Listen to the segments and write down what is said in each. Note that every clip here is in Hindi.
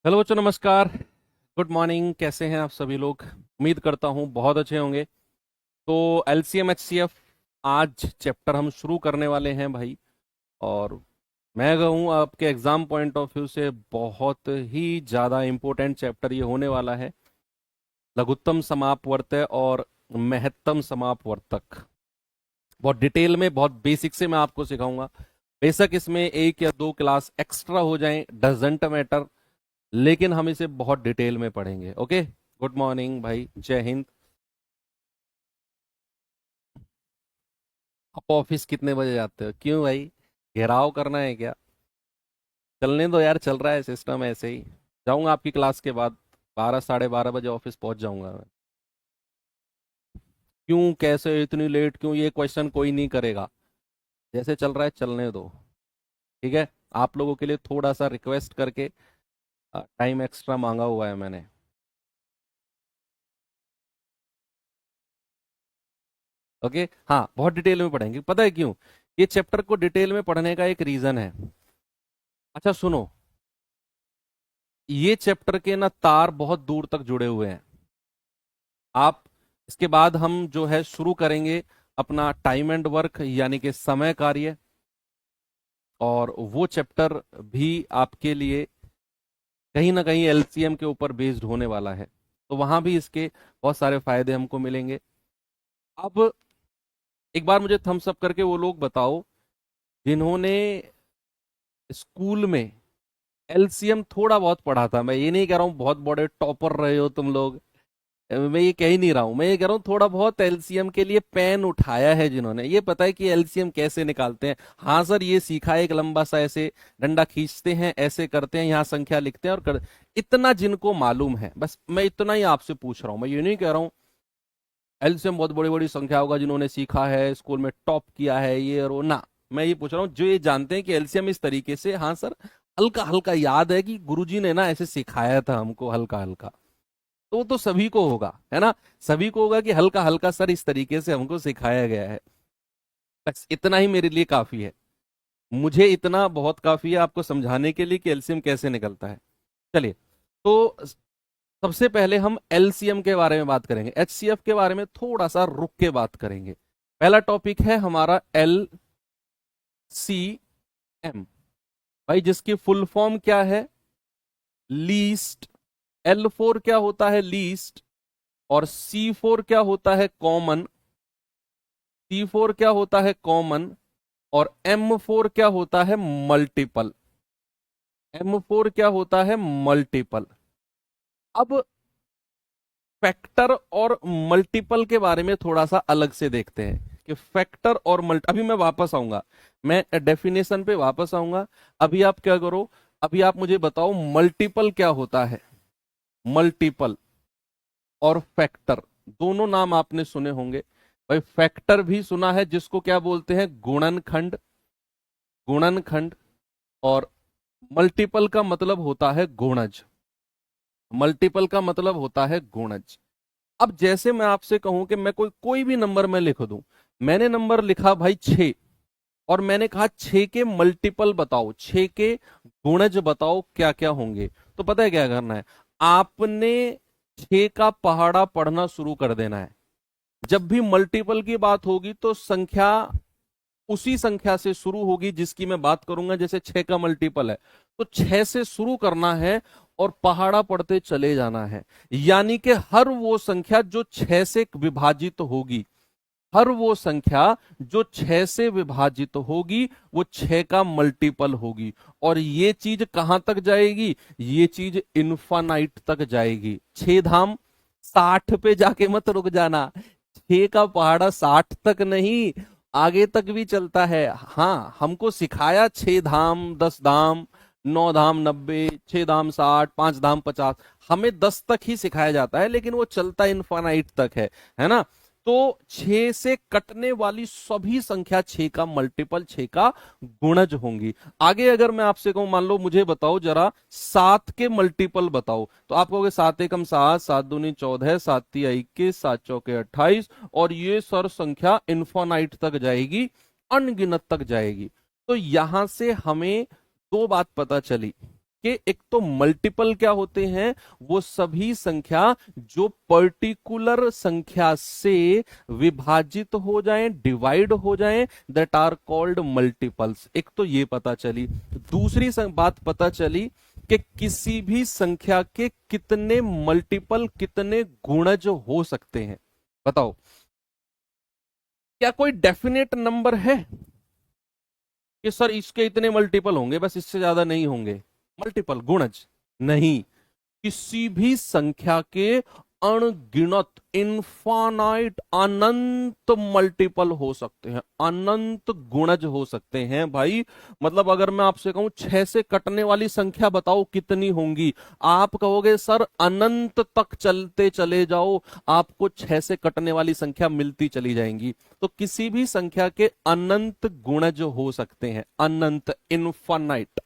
हेलो बच्चों, नमस्कार। Good morning. कैसे हैं आप सभी लोग? उम्मीद करता हूँ बहुत अच्छे होंगे। तो एलसीएम एचसीएफ आज चैप्टर हम शुरू करने वाले हैं भाई। और मैं कहूँ आपके एग्जाम पॉइंट ऑफ व्यू से बहुत ही ज़्यादा इम्पोर्टेंट चैप्टर ये होने वाला है। लघुत्तम समापवर्त्य और महत्तम समापवर्तक। बहुत डिटेल में, बहुत बेसिक से मैं आपको सिखाऊंगा। बेशक इसमें एक या दो क्लास एक्स्ट्रा हो जाएं, डजेंट मैटर, लेकिन हम इसे बहुत डिटेल में पढ़ेंगे। ओके। गुड मॉर्निंग भाई, जय हिंद। आप ऑफिस कितने बजे जाते हो? क्यों भाई, घेराव करना है क्या? चलने दो यार, चल रहा है सिस्टम ऐसे ही। जाऊंगा आपकी क्लास के बाद, 12 साढ़े 12 बजे ऑफिस पहुंच जाऊंगा मैं। क्यों, कैसे इतनी लेट क्यों, ये क्वेश्चन कोई नहीं करेगा। जैसे चल रहा है चलने दो। ठीक है। आप लोगों के लिए थोड़ा सा रिक्वेस्ट करके टाइम एक्स्ट्रा मांगा हुआ है मैंने। ओके। हाँ, बहुत डिटेल में पढ़ेंगे। पता है क्यों? ये चैप्टर को डिटेल में पढ़ने का एक रीजन है। अच्छा सुनो, ये चैप्टर के ना तार बहुत दूर तक जुड़े हुए हैं। आप, इसके बाद हम जो है शुरू करेंगे अपना टाइम एंड वर्क, यानी कि समय कार्य। और वो चैप्टर भी आपके लिए कहीं ना कहीं एलसीएम के ऊपर बेस्ड होने वाला है। तो वहां भी इसके बहुत सारे फायदे हमको मिलेंगे। अब एक बार मुझे थम्स अप करके वो लोग बताओ जिन्होंने स्कूल में एलसीएम थोड़ा बहुत पढ़ा था। मैं ये नहीं कह रहा हूँ बहुत बड़े टॉपर रहे हो तुम लोग, मैं ये कह ही नहीं रहा हूं। मैं ये कह रहा हूँ थोड़ा बहुत एलसीएम के लिए पेन उठाया है, जिन्होंने ये पता है कि एलसीएम कैसे निकालते हैं। हाँ सर, ये सीखा है, एक लंबा सा ऐसे डंडा खींचते हैं, ऐसे करते हैं, यहाँ संख्या लिखते हैं और इतना जिनको मालूम है, बस मैं इतना ही आपसे पूछ रहा हूँ। मैं ये नहीं कह रहा हूँ एलसीएम बहुत बड़ी बड़ी संख्या होगा जिन्होंने सीखा है, स्कूल में टॉप किया है, ये और वो ना। मैं ये पूछ रहा हूँ जो ये जानते हैं कि एलसीएम इस तरीके से, हाँ सर, हल्का हल्का याद है कि गुरुजी ने ना ऐसे सिखाया था हमको हल्का हल्का। तो वो तो सभी को होगा, है ना? सभी को होगा कि हल्का हल्का सर इस तरीके से हमको सिखाया गया है। बस इतना ही मेरे लिए काफी है। मुझे इतना बहुत काफी है आपको समझाने के लिए कि एलसीएम कैसे निकलता है। चलिए, तो सबसे पहले हम एलसीएम के बारे में बात करेंगे। एचसीएफ के बारे में थोड़ा सा रुक के बात करेंगे। पहला टॉपिक है हमारा एल सी एम। भाई जिसकी फुल फॉर्म क्या है? लीस्ट। L4 क्या होता है? लीस्ट। और C4 क्या होता है? कॉमन। C4 क्या होता है? कॉमन। और M4 क्या होता है? मल्टीपल। M4 क्या होता है? मल्टीपल। अब फैक्टर और मल्टीपल के बारे में थोड़ा सा अलग से देखते हैं कि फैक्टर और मल्टी, अभी मैं वापस आऊंगा, मैं डेफिनेशन पे वापस आऊंगा। अभी आप क्या करो, अभी आप मुझे बताओ मल्टीपल क्या होता है। मल्टीपल और फैक्टर, दोनों नाम आपने सुने होंगे। भाई फैक्टर भी सुना है, जिसको क्या बोलते हैं? गुणनखंड। गुणनखंड। और मल्टीपल का मतलब होता है गुणज। मल्टीपल का मतलब होता है गुणज। अब जैसे मैं आपसे कहूं कि मैं कोई कोई भी नंबर मैं लिख दूं। मैंने नंबर लिखा भाई 6, और मैंने कहा 6 के मल्टीपल बताओ, 6 के गुणज बताओ क्या क्या होंगे। तो पता है क्या करना है? आपने 6 का पहाड़ा पढ़ना शुरू कर देना है। जब भी मल्टीपल की बात होगी तो संख्या उसी संख्या से शुरू होगी जिसकी मैं बात करूंगा। जैसे 6 का मल्टीपल है, तो 6 से शुरू करना है और पहाड़ा पढ़ते चले जाना है। यानी कि हर वो संख्या जो 6 से विभाजित होगी, हर वो संख्या जो 6 से विभाजित होगी, वो 6 का मल्टीपल होगी। और ये चीज कहां तक जाएगी? ये चीज इन्फानाइट तक जाएगी। 6 धाम 60 पे जाके मत रुक जाना। 6 का पहाड़ा 60 तक नहीं, आगे तक भी चलता है। हाँ, हमको सिखाया 6 धाम 10 धाम, 9 धाम 90, 6 धाम 60, 5 धाम 50, हमें 10 तक ही सिखाया जाता है, लेकिन वो चलता इनफाइनाइट तक है ना? तो 6 से कटने वाली सभी संख्या 6 का मल्टीपल, 6 का गुणज होंगी। आगे अगर मैं आपसे कहूं, मान लो मुझे बताओ जरा 7 के मल्टीपल बताओ, तो आप कहोगे 7 एकम 7, 7 दूनी 14, 7 तिया 21, 7 चौके 28, और ये सर संख्या इन्फोनाइट तक जाएगी, अनगिनत तक जाएगी। तो यहां से हमें दो बात पता चली। के एक तो मल्टीपल क्या होते हैं, वो सभी संख्या जो पर्टिकुलर संख्या से विभाजित हो जाएं, डिवाइड हो जाएं, दैट आर कॉल्ड मल्टीपल्स। एक तो ये पता चली। दूसरी बात पता चली कि किसी भी संख्या के कितने मल्टीपल, कितने गुणज हो सकते हैं। बताओ, क्या कोई डेफिनेट नंबर है कि सर इसके इतने मल्टीपल होंगे, बस इससे ज्यादा नहीं होंगे? मल्टीपल, गुणज नहीं। किसी भी संख्या के अनगिनत, इनफानाइट, अनंत मल्टीपल हो सकते हैं, अनंत गुणज हो सकते हैं भाई। मतलब अगर मैं आपसे कहूं 6 से कटने वाली संख्या बताओ कितनी होंगी, आप कहोगे सर अनंत तक चलते चले जाओ, आपको 6 से कटने वाली संख्या मिलती चली जाएंगी। तो किसी भी संख्या के अनंत गुणज हो सकते हैं, अनंत, इनफानाइट।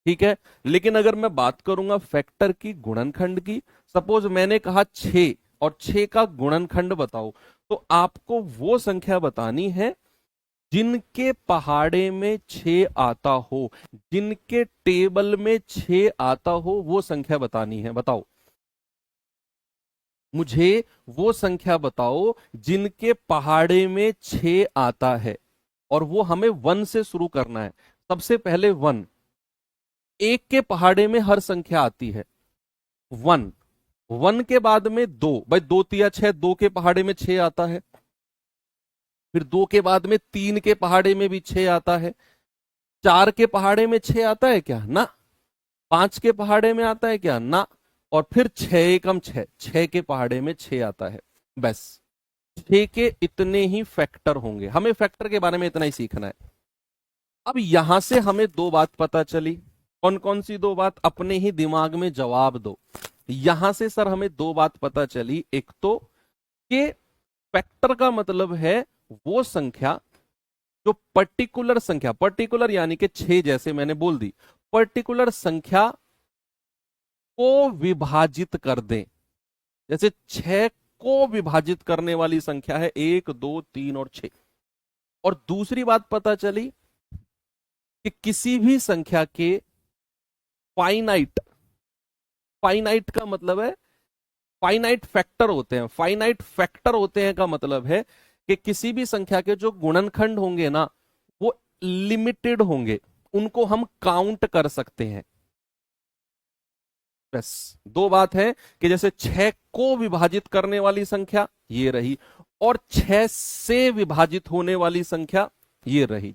ठीक है, लेकिन अगर मैं बात करूंगा फैक्टर की, गुणनखंड की, सपोज मैंने कहा 6 और 6 का गुणनखंड बताओ, तो आपको वो संख्या बतानी है जिनके पहाड़े में 6 आता हो, जिनके टेबल में 6 आता हो, वो संख्या बतानी है। बताओ मुझे, वो संख्या बताओ जिनके पहाड़े में 6 आता है, और वो हमें 1 से शुरू करना है। सबसे पहले 1, एक के पहाड़े में हर संख्या आती है 1, 1 के बाद में 2, भाई 2 तिया 6, 2 के पहाड़े में 6 आता है। फिर 2 के बाद में 3 के पहाड़े में भी 6 आता है। 4 के पहाड़े में 6 आता है क्या? ना। 5 के पहाड़े में आता है क्या? ना। और फिर 6 एकम 6, 6 के पहाड़े में 6 आता है। बस 6 के इतने ही फैक्टर होंगे। हमें फैक्टर के बारे में इतना ही सीखना है। अब यहां से हमें दो बात पता चली। कौन कौन सी दो बात? अपने ही दिमाग में जवाब दो। यहां से सर हमें दो बात पता चली। एक तो कि फैक्टर का मतलब है वो संख्या जो पर्टिकुलर संख्या, पर्टिकुलर यानी कि 6 जैसे मैंने बोल दी, पर्टिकुलर संख्या को विभाजित कर दें। जैसे 6 को विभाजित करने वाली संख्या है 1, 2, 3 और 6। और दूसरी बात पता चली कि किसी भी संख्या के फाइनाइट, फाइनाइट का मतलब है फाइनाइट फैक्टर होते हैं। फाइनाइट फैक्टर होते हैं का मतलब है कि किसी भी संख्या के जो गुणनखंड होंगे ना, वो लिमिटेड होंगे, उनको हम काउंट कर सकते हैं। बस दो बात है कि जैसे 6 को विभाजित करने वाली संख्या ये रही, और 6 से विभाजित होने वाली संख्या ये रही।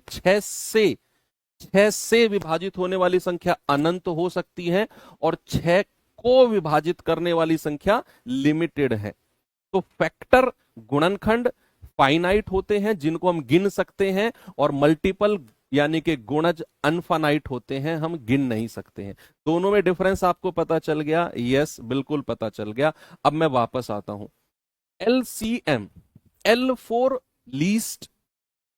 6 से विभाजित होने वाली संख्या अनंत हो सकती है, और 6 को विभाजित करने वाली संख्या लिमिटेड है। तो फैक्टर, गुणनखंड फाइनाइट होते हैं जिनको हम गिन सकते हैं, और मल्टीपल यानी कि गुणज अनफाइनाइट होते हैं, हम गिन नहीं सकते हैं। दोनों में डिफरेंस आपको पता चल गया? यस, बिल्कुल पता चल गया। अब मैं वापस आता हूं। LCM, L for least,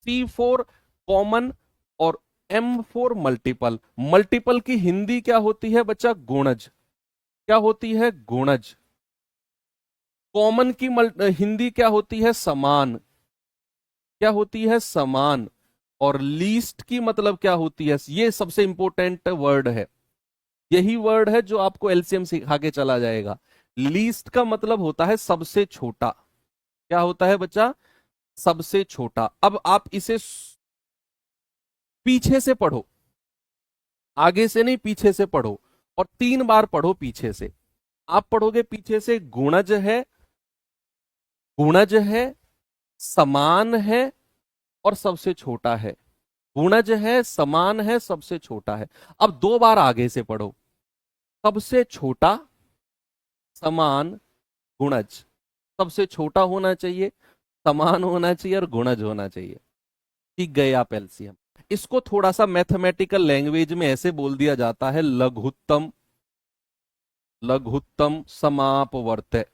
C for common, और M फॉर मल्टीपल। मल्टीपल की हिंदी क्या होती है बच्चा? गुणज। क्या होती है? गुणज। कॉमन की हिंदी क्या होती है? समान। क्या होती है? समान। और लीस्ट की मतलब क्या होती है? ये सबसे इंपॉर्टेंट वर्ड है। यही वर्ड है जो आपको एलसीएम सिखा के चला जाएगा। लीस्ट का मतलब होता है सबसे छोटा। क्या होता है बच्चा? सबसे छोटा। अब आप इसे पीछे से पढ़ो, आगे से नहीं, पीछे से पढ़ो, और 3 बार पढ़ो पीछे से। आप पढ़ोगे पीछे से, गुणज है, गुणज है, समान है, और सबसे छोटा है। गुणज है, समान है, सबसे छोटा है। अब 2 बार आगे से पढ़ो, सबसे छोटा, समान, गुणज। सबसे छोटा होना चाहिए, समान होना चाहिए, और गुणज होना चाहिए। ठीक गए आप एलसीएम। इसको थोड़ा सा मैथमेटिकल लैंग्वेज में ऐसे बोल दिया जाता है, लघुत्तम, लघुत्तम समापवर्त्य।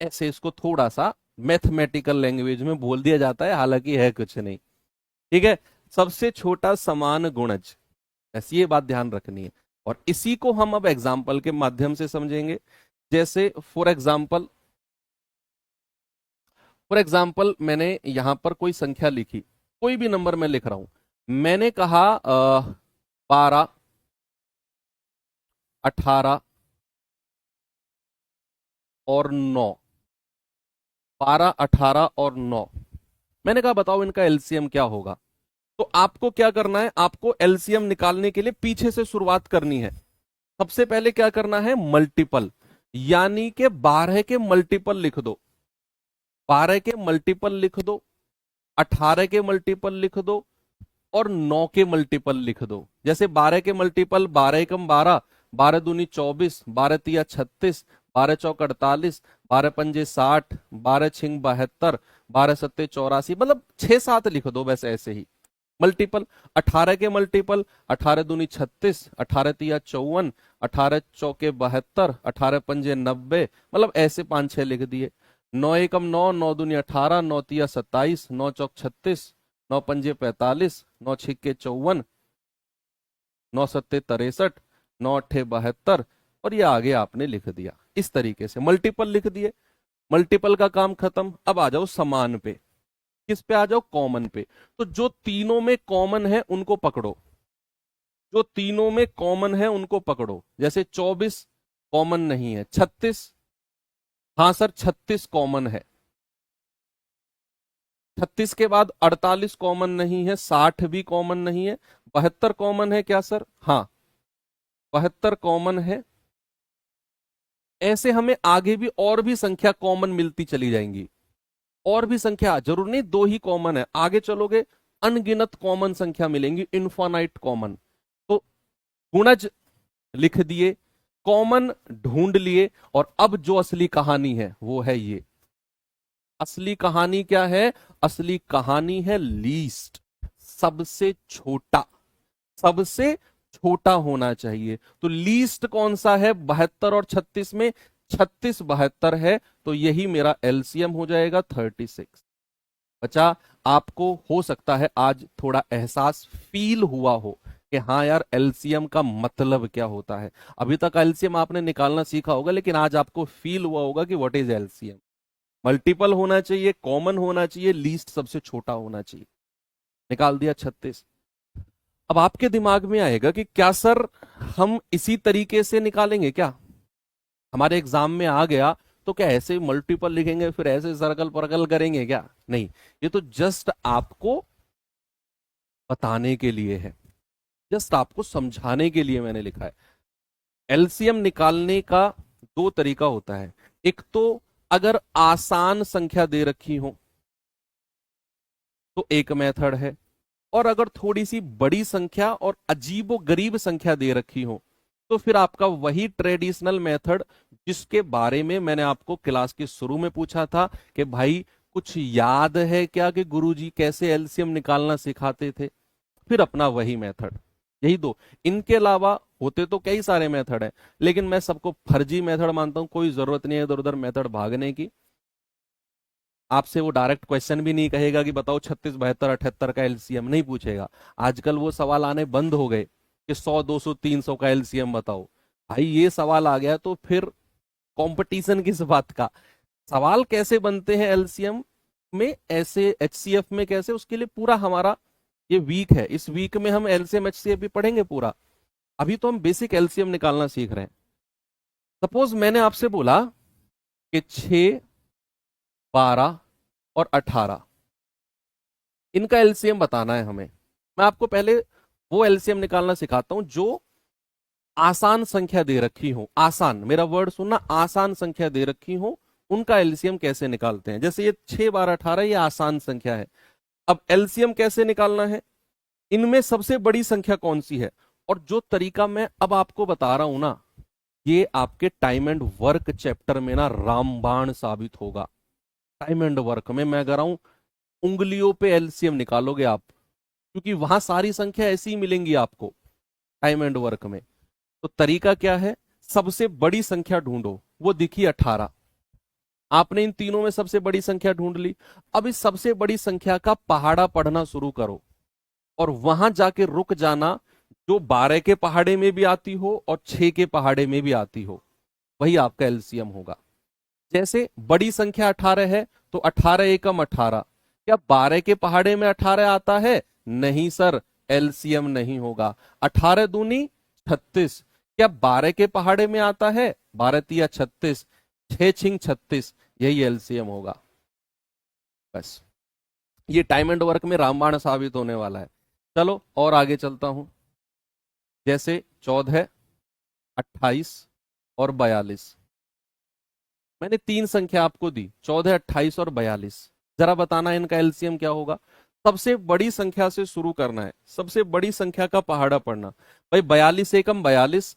ऐसे इसको थोड़ा सा मैथमेटिकल लैंग्वेज में बोल दिया जाता है, हालांकि है कुछ नहीं। ठीक है, सबसे छोटा समान गुणज, ऐसी ये बात ध्यान रखनी है। और इसी को हम अब एग्जाम्पल के माध्यम से समझेंगे। जैसे फॉर एग्जाम्पल मैंने यहां पर कोई संख्या लिखी, कोई भी नंबर मैं लिख रहा हूं, मैंने कहा 12, 18 और 9, 12, 18 और 9, मैंने कहा बताओ इनका एलसीएम क्या होगा। तो आपको क्या करना है, आपको एलसीएम निकालने के लिए पीछे से शुरुआत करनी है। सबसे पहले क्या करना है, मल्टीपल, यानी कि 12 के मल्टीपल लिख दो, 12 के मल्टीपल लिख दो, 18 के मल्टीपल लिख दो और 9 के मल्टीपल लिख दो। जैसे 12 के मल्टीपल 12 एकम 12, 12 दूनी 24, 12 तिया 36, 12 चौक 48, 12 पंजे 60, 12 छिंग 72, 12 सत्ते 84, मतलब 6-7 लिख दो बस ऐसे ही मल्टीपल। 18 के मल्टीपल 18 दूनी 36, 18 तिया 54, 18 चौके 72, 18 पंजे 90, मतलब ऐसे 5-6 लिख दिए। 9 एकम 9, 9 दूनी 18, 9 तिया 27, 9 चौक 36, 9 पंजे 45, 9 छिक्के 54, 9 सत्ते 63, 9 अट्ठे 72, और ये आगे आपने लिख दिया। इस तरीके से मल्टीपल लिख दिए, मल्टीपल का काम खत्म। अब आ जाओ समान पे, किस पे आ जाओ, कॉमन पे। तो जो तीनों में कॉमन है उनको पकड़ो, जो तीनों में कॉमन है उनको पकड़ो। जैसे 24 कॉमन नहीं है, 36, हाँ सर 36 कॉमन है, 36 के बाद 48 कॉमन नहीं है, 60 भी कॉमन नहीं है, 72 कॉमन है क्या सर, हाँ 72 कॉमन है। ऐसे हमें आगे भी और भी संख्या कॉमन मिलती चली जाएंगी, और भी संख्या, जरूर नहीं दो ही कॉमन है, आगे चलोगे अनगिनत कॉमन संख्या मिलेंगी, इनफाइनाइट कॉमन। तो गुणज लिख दिए, कॉमन ढूंढ लिए, और अब जो असली कहानी है वो है ये। असली कहानी क्या है, असली कहानी है लीस्ट, सबसे छोटा, सबसे छोटा होना चाहिए। तो लीस्ट कौन सा है, 72 और 36 में, 36 72 है, तो यही मेरा एलसीएम हो जाएगा 36। बच्चा आपको हो सकता है आज थोड़ा एहसास फील हुआ हो कि हाँ यार एलसीएम का मतलब क्या होता है। अभी तक एलसीएम आपने निकालना सीखा होगा, लेकिन आज आपको फील हुआ होगा कि व्हाट इज एलसीएम। मल्टीपल होना चाहिए, कॉमन होना चाहिए, लीस्ट सबसे छोटा होना चाहिए। निकाल दिया 36। अब आपके दिमाग में आएगा कि क्या सर हम इसी तरीके से निकालेंगे क्या, हमारे एग्जाम में आ गया तो क्या ऐसे मल्टीपल लिखेंगे फिर ऐसे सर्कल परकल करेंगे क्या, नहीं, ये तो जस्ट आपको बताने के लिए है, जस्ट आपको समझाने के लिए मैंने लिखा है। एलसीएम निकालने का दो तरीका होता है, एक तो अगर आसान संख्या दे रखी हो तो एक मेथड है, और अगर थोड़ी सी बड़ी संख्या और अजीबो गरीब संख्या दे रखी हो तो फिर आपका वही ट्रेडिशनल मेथड जिसके बारे में मैंने आपको क्लास के शुरू में पूछा था कि भाई कुछ याद है क्या कि गुरुजी कैसे एलसीएम निकालना सिखाते थे, फिर अपना वही मेथड। यही दो, इनके अलावा होते तो कई सारे मेथड हैं, लेकिन मैं सबको फर्जी मेथड मानता हूं, कोई जरूरत नहीं है इधर उधर मेथड भागने की। आपसे वो डायरेक्ट क्वेश्चन भी नहीं कहेगा कि बताओ 36 72 78 का एलसीएम, नहीं पूछेगा। आजकल वो सवाल आने बंद हो गए कि 100 200 300 का एलसीएम बताओ। भाई ये सवाल आ गया तो फिर कंपटीशन किस बात का। सवाल कैसे बनते हैं एलसीएम में, ऐसे एचसीएफ में कैसे, उसके लिए पूरा हमारा ये वीक है, इस वीक में हम एलसीएम एचसीएफ भी पढ़ेंगे पूरा। अभी तो हम बेसिक एलसीएम निकालना सीख रहे हैं। सपोज मैंने आपसे बोला कि 6 12 और 18, इनका एलसीएम बताना है हमें। मैं आपको पहले वो एलसीएम निकालना सिखाता हूं जो आसान संख्या दे रखी हो, आसान, मेरा वर्ड सुनना, आसान संख्या दे रखी हो उनका एलसीएम कैसे निकालते हैं। जैसे ये 6 12 18 ये आसान संख्या है। अब एलसीएम कैसे निकालना है, इनमें सबसे बड़ी संख्या कौन सी है, और जो तरीका मैं अब आपको बता रहा हूं ना, ये आपके टाइम एंड वर्क चैप्टर में ना रामबाण साबित होगा। टाइम एंड वर्क में मैं कह रहा हूं उंगलियों पे एलसीएम निकालोगे आप, क्योंकि वहां सारी संख्या ऐसी ही मिलेंगी आपको टाइम एंड वर्क में। तो तरीका क्या है, सबसे बड़ी संख्या ढूंढो, वो दिखी 18। आपने इन तीनों में सबसे बड़ी संख्या ढूंढ ली। अब इस सबसे बड़ी संख्या का पहाड़ा पढ़ना शुरू करो और वहां जाके रुक जाना जो 12 के पहाड़े में भी आती हो और 6 के पहाड़े में भी आती हो, वही आपका एलसीएम होगा। जैसे बड़ी संख्या 18 है तो 18 एकम 18, क्या 12 के पहाड़े में 18 आता है? नहीं सर, एलसीएम नहीं होगा। 18 दूनी 36, क्या 12 के पहाड़े में आता है? 12 तिया 36, 6 छिंग 36, यही एलसीएम होगा। बस ये टाइम एंड वर्क में रामबाण साबित होने वाला है। चलो और आगे चलता हूं। जैसे 14, 28 और 42, मैंने 3 संख्या आपको दी, 14, 28 और 42। जरा बताना इनका एलसीएम क्या होगा। सबसे बड़ी संख्या से शुरू करना है, सबसे बड़ी संख्या का पहाड़ा पढ़ना। भाई 42 एकम 42,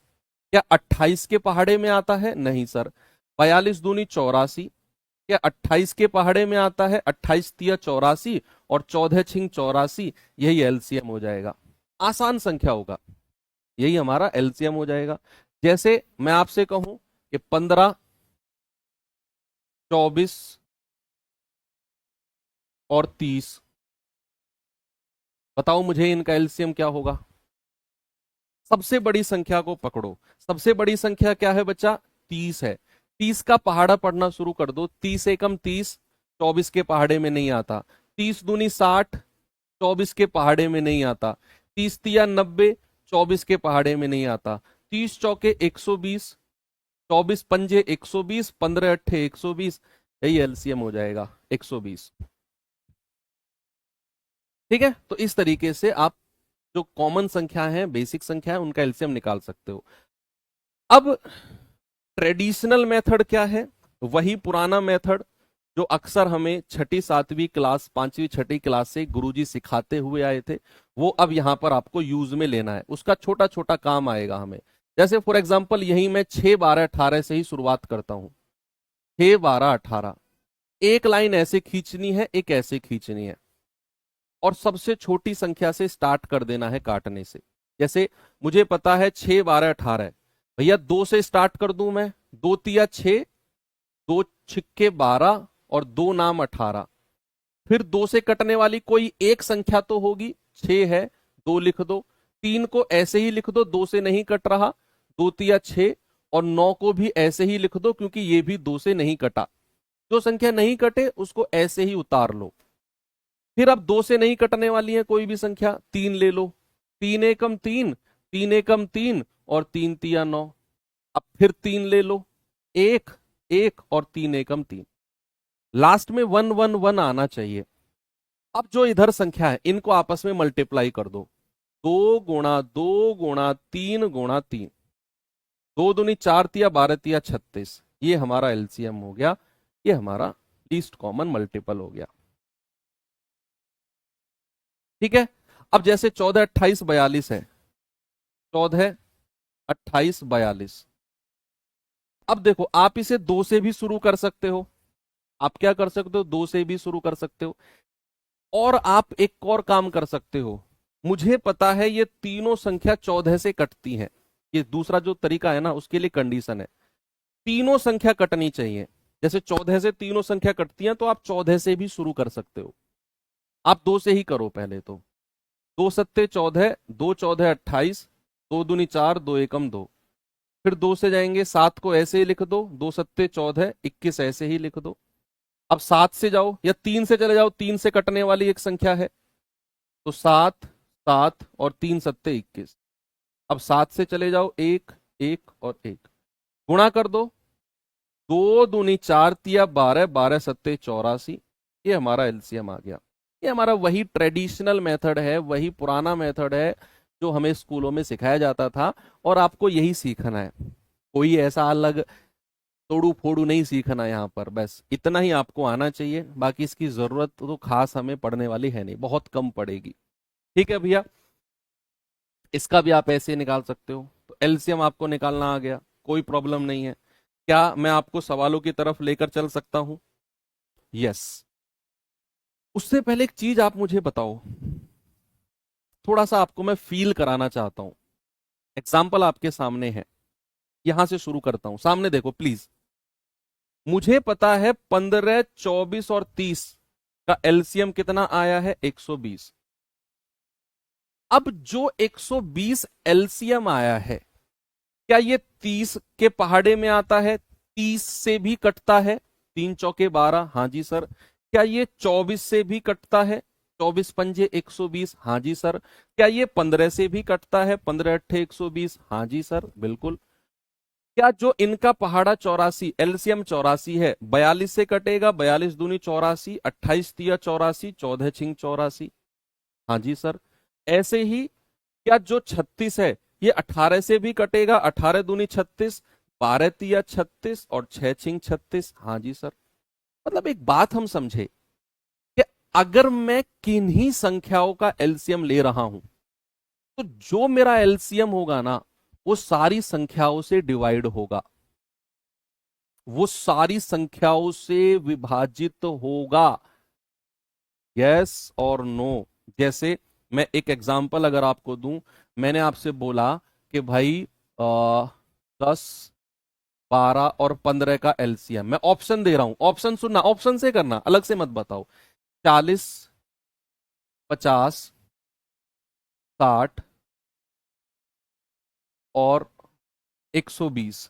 क्या 28 के पहाड़े में आता है? नहीं सर। 42 दूनी 84, क्या 28 के पहाड़े में आता है? 28 तिया 84 और 14 छिंग 84, यही एलसीएम हो जाएगा। आसान संख्या होगा, यही हमारा एलसीएम हो जाएगा। जैसे मैं आपसे कहूं कि 15, 24 और 30, बताओ मुझे इनका एलसीएम क्या होगा। सबसे बड़ी संख्या को पकड़ो। सबसे बड़ी संख्या क्या है बच्चा? 30 है। 30 का पहाड़ा पढ़ना शुरू कर दो। 30 एकम 30, 24 के पहाड़े में नहीं आता। 30 दूनी 60, 24 के पहाड़े में नहीं आता। 30 तिया 90, 24 के पहाड़े में नहीं आता। 30 चौके 120, 24 पंजे 120, 15 अट्ठे 120, यही एलसीएम हो जाएगा 120। ठीक है, तो इस तरीके से आप जो कॉमन संख्या है, बेसिक संख्या है, उनका एलसीएम निकाल सकते हो। अब ट्रेडिशनल मेथड क्या है? वही पुराना मेथड जो अक्सर हमें छठी सातवीं क्लास, पांचवी छठी क्लास से गुरुजी सिखाते हुए आए थे, वो अब यहां पर आपको यूज में लेना है। उसका छोटा छोटा काम आएगा हमें। जैसे फॉर एग्जांपल यही मैं 6, 12, 18 से ही शुरुआत करता हूं। 6, 12, 18, एक लाइन ऐसे खींचनी है, एक ऐसे खींचनी है, और सबसे छोटी संख्या से स्टार्ट कर देना है काटने से। जैसे मुझे पता है 6, 12, 18, भैया 2 से स्टार्ट कर दूं मैं। 2 तिया 6, 2 छिक्के 12 और 2 नाम 18। फिर 2 से कटने वाली कोई एक संख्या तो होगी, 6 है, 2 लिख दो। 3 को ऐसे ही लिख दो, 2 से नहीं कट रहा, 2 तिया 6, और 9 को भी ऐसे ही लिख दो क्योंकि ये भी 2 से नहीं कटा। जो संख्या नहीं कटे उसको ऐसे ही उतार लो। फिर अब 2 से नहीं कटने वाली है कोई भी संख्या, 3 ले लो। 3 एकम 3, 3 एकम 3 और 3 तिया 9। अब फिर 3 ले लो, 1, 1 और 3 एकम 3। लास्ट में 1 1 1 आना चाहिए। अब जो इधर संख्या है इनको आपस में मल्टीप्लाई कर दो। 2 गुणा 2 गुणा 3 गुणा 3, 2 दूनी 4 तिया 12 तिया 36, ये हमारा एलसीएम हो गया। ये हमारा लीस्ट कॉमन मल्टीपल हो गया। ठीक है, अब जैसे 14, 28, 42 है। 14, 28, 42। अब देखो आप इसे 2 से भी शुरू कर सकते हो। आप क्या कर सकते हो? 2 से भी शुरू कर सकते हो। और आप एक और काम कर सकते हो। मुझे पता है ये तीनों संख्या 14 से कटती हैं। ये दूसरा जो तरीका है ना, उसके लिए कंडीशन है, तीनों संख्या कटनी चाहिए। जैसे 14 से तीनों संख्या कटती हैं तो आप 14 से भी शुरू कर सकते हो। आप 2 से ही करो पहले तो। 2 सत्ते 14, 2 14 28, 2 दूनी 4, 2 एकम 2। फिर 2 से जाएंगे, 7 को ऐसे ही लिख दो, 2 सत्ते 14, 21 ऐसे ही लिख दो। अब 7 से जाओ या 3 से चले जाओ, 3 से कटने वाली एक संख्या है तो 7, 7 और 3 सत्ते 21। अब 7 से चले जाओ, 1, 1 और 1, गुणा कर दो। 2 दूनी 4 तिया 12, 12 सत्ते 84, ये हमारा एलसीएम आ गया। ये हमारा वही ट्रेडिशनल मेथड है, वही पुराना मेथड है जो हमें स्कूलों में सिखाया जाता था, और आपको यही सीखना है। कोई ऐसा अलग तोड़ू फोड़ू नहीं सीखना यहाँ पर, बस इतना ही आपको आना चाहिए। बाकी इसकी जरूरत तो खास हमें पढ़ने वाली है नहीं, बहुत कम पड़ेगी। ठीक है भैया, इसका भी आप ऐसे निकाल सकते हो। तो एलसीएम आपको निकालना आ गया, कोई प्रॉब्लम नहीं है। क्या मैं आपको सवालों की तरफ लेकर चल सकता हूं? यस। उससे पहले एक चीज आप मुझे बताओ, थोड़ा सा आपको मैं फील कराना चाहता हूं। एग्जाम्पल आपके सामने है, यहां से शुरू करता हूं, सामने देखो प्लीज। मुझे पता है 15, 24 और 30 का एलसीएम कितना आया है? 120। अब जो 120 एलसीएम आया है, क्या ये 30 के पहाड़े में आता है? 30 से भी कटता है? 3 चौके 12, हाँ जी सर। क्या ये 24 से भी कटता है? 24 पंजे 120, हाँ जी सर। क्या ये 15 से भी कटता है? 15 अट्ठे 120, हाँ जी सर बिल्कुल। क्या जो इनका पहाड़ा 84 एलसीएम 84 है, 42 से कटेगा? 42 दूनी 84, 28 तिया 84, 14 छिंग 84, हाँ जी सर। ऐसे ही क्या जो 36 है ये 18 से भी कटेगा? 18 दूनी 36, 12 तिया 36 और 6 छिंग 36, हाँ जी सर। मतलब एक बात हम समझे कि अगर मैं किन्हीं संख्याओं का एलसीएम ले रहा हूं तो जो मेरा एलसीएम होगा ना वो सारी संख्याओं से डिवाइड होगा, वो सारी संख्याओं से विभाजित होगा। यस और नो? जैसे मैं एक एग्जांपल अगर आपको दूं, मैंने आपसे बोला कि भाई 10, 12 और 15 का एलसीएम, मैं ऑप्शन दे रहा हूं, ऑप्शन सुनना, ऑप्शन से करना, अलग से मत बताओ। 40, 50, 60 और 120,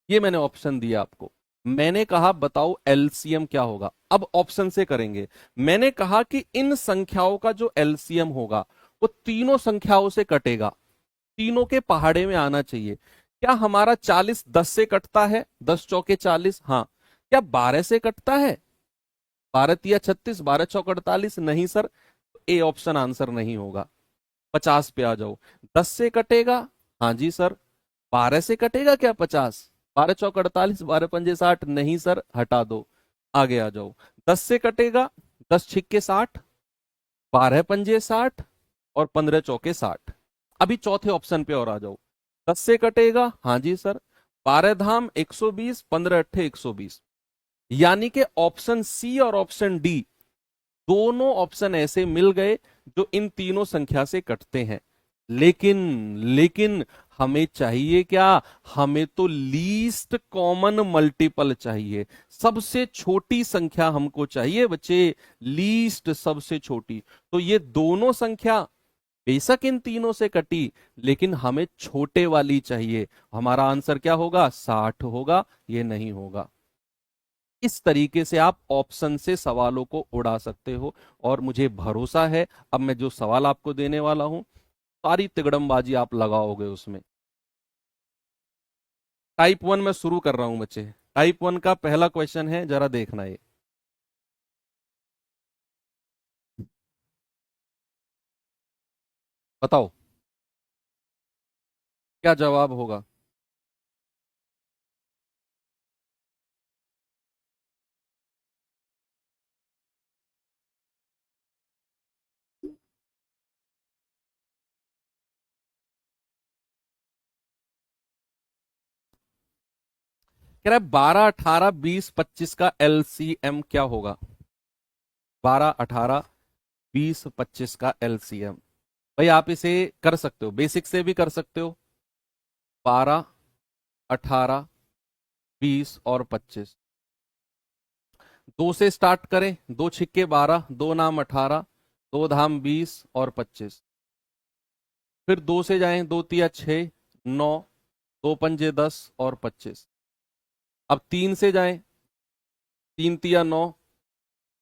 ये मैंने ऑप्शन दिया आपको। मैंने कहा बताओ एलसीएम क्या होगा। अब ऑप्शन से करेंगे। मैंने कहा कि इन संख्याओं का जो एलसीएम होगा वो तीनों संख्याओं से कटेगा, तीनों के पहाड़े में आना चाहिए। क्या हमारा 40 10 से कटता है? 10 चौके 40, हाँ। क्या 12 से कटता है? 12 तिया 36, 12 चौक 48, नहीं सर। ए ऑप्शन आंसर नहीं होगा। 50 पे आ जाओ। 10 से कटेगा? हाँ जी सर। 12 से कटेगा क्या 50? 12 चौक 48, 12 पंजे 60, नहीं सर, हटा दो। आगे आ जाओ। 10 से कटेगा? 10 छिक्के 60, 12 पंजे 60 और 15 चौके 60। अभी चौथे ऑप्शन पे और आ जाओ। 10 से कटेगा? हाँ जी सर। 12 धाम 120, 15 अट्ठे 120। यानी कि ऑप्शन सी और ऑप्शन डी दोनों ऑप्शन ऐसे मिल गए जो इन तीनों संख्या से कटते हैं। लेकिन लेकिन हमें चाहिए क्या? हमें तो लीस्ट कॉमन मल्टीपल चाहिए, सबसे छोटी संख्या हमको चाहिए बच्चे, लीस्ट सबसे छोटी। तो ये दोनों संख्या बेशक इन तीनों से कटी, लेकिन हमें छोटे वाली चाहिए। हमारा आंसर क्या होगा? 60 होगा, ये नहीं होगा। इस तरीके से आप ऑप्शन से सवालों को उड़ा सकते हो। और मुझे भरोसा है अब मैं जो सवाल आपको देने वाला हूं सारी तिगड़मबाजी आप लगाओगे उसमें। टाइप 1 में शुरू कर रहा हूं बच्चे। टाइप 1 का पहला क्वेश्चन है, जरा देखना ये। बताओ क्या जवाब होगा। कह रहा है 12 18 20 25 का एलसीएम क्या होगा? 12 18 20 25 का एलसीएम। भाई आप इसे कर सकते हो, बेसिक से भी कर सकते हो। 12 18 20 और 25। दो से स्टार्ट करें, दो छिक्के 12, दो नाम 18, दो धाम 20 और 25। फिर दो से जाएं, दो तिया 6 9, दो पंजे 10 और 25। अब तीन से जाएं, तीन तिया 9,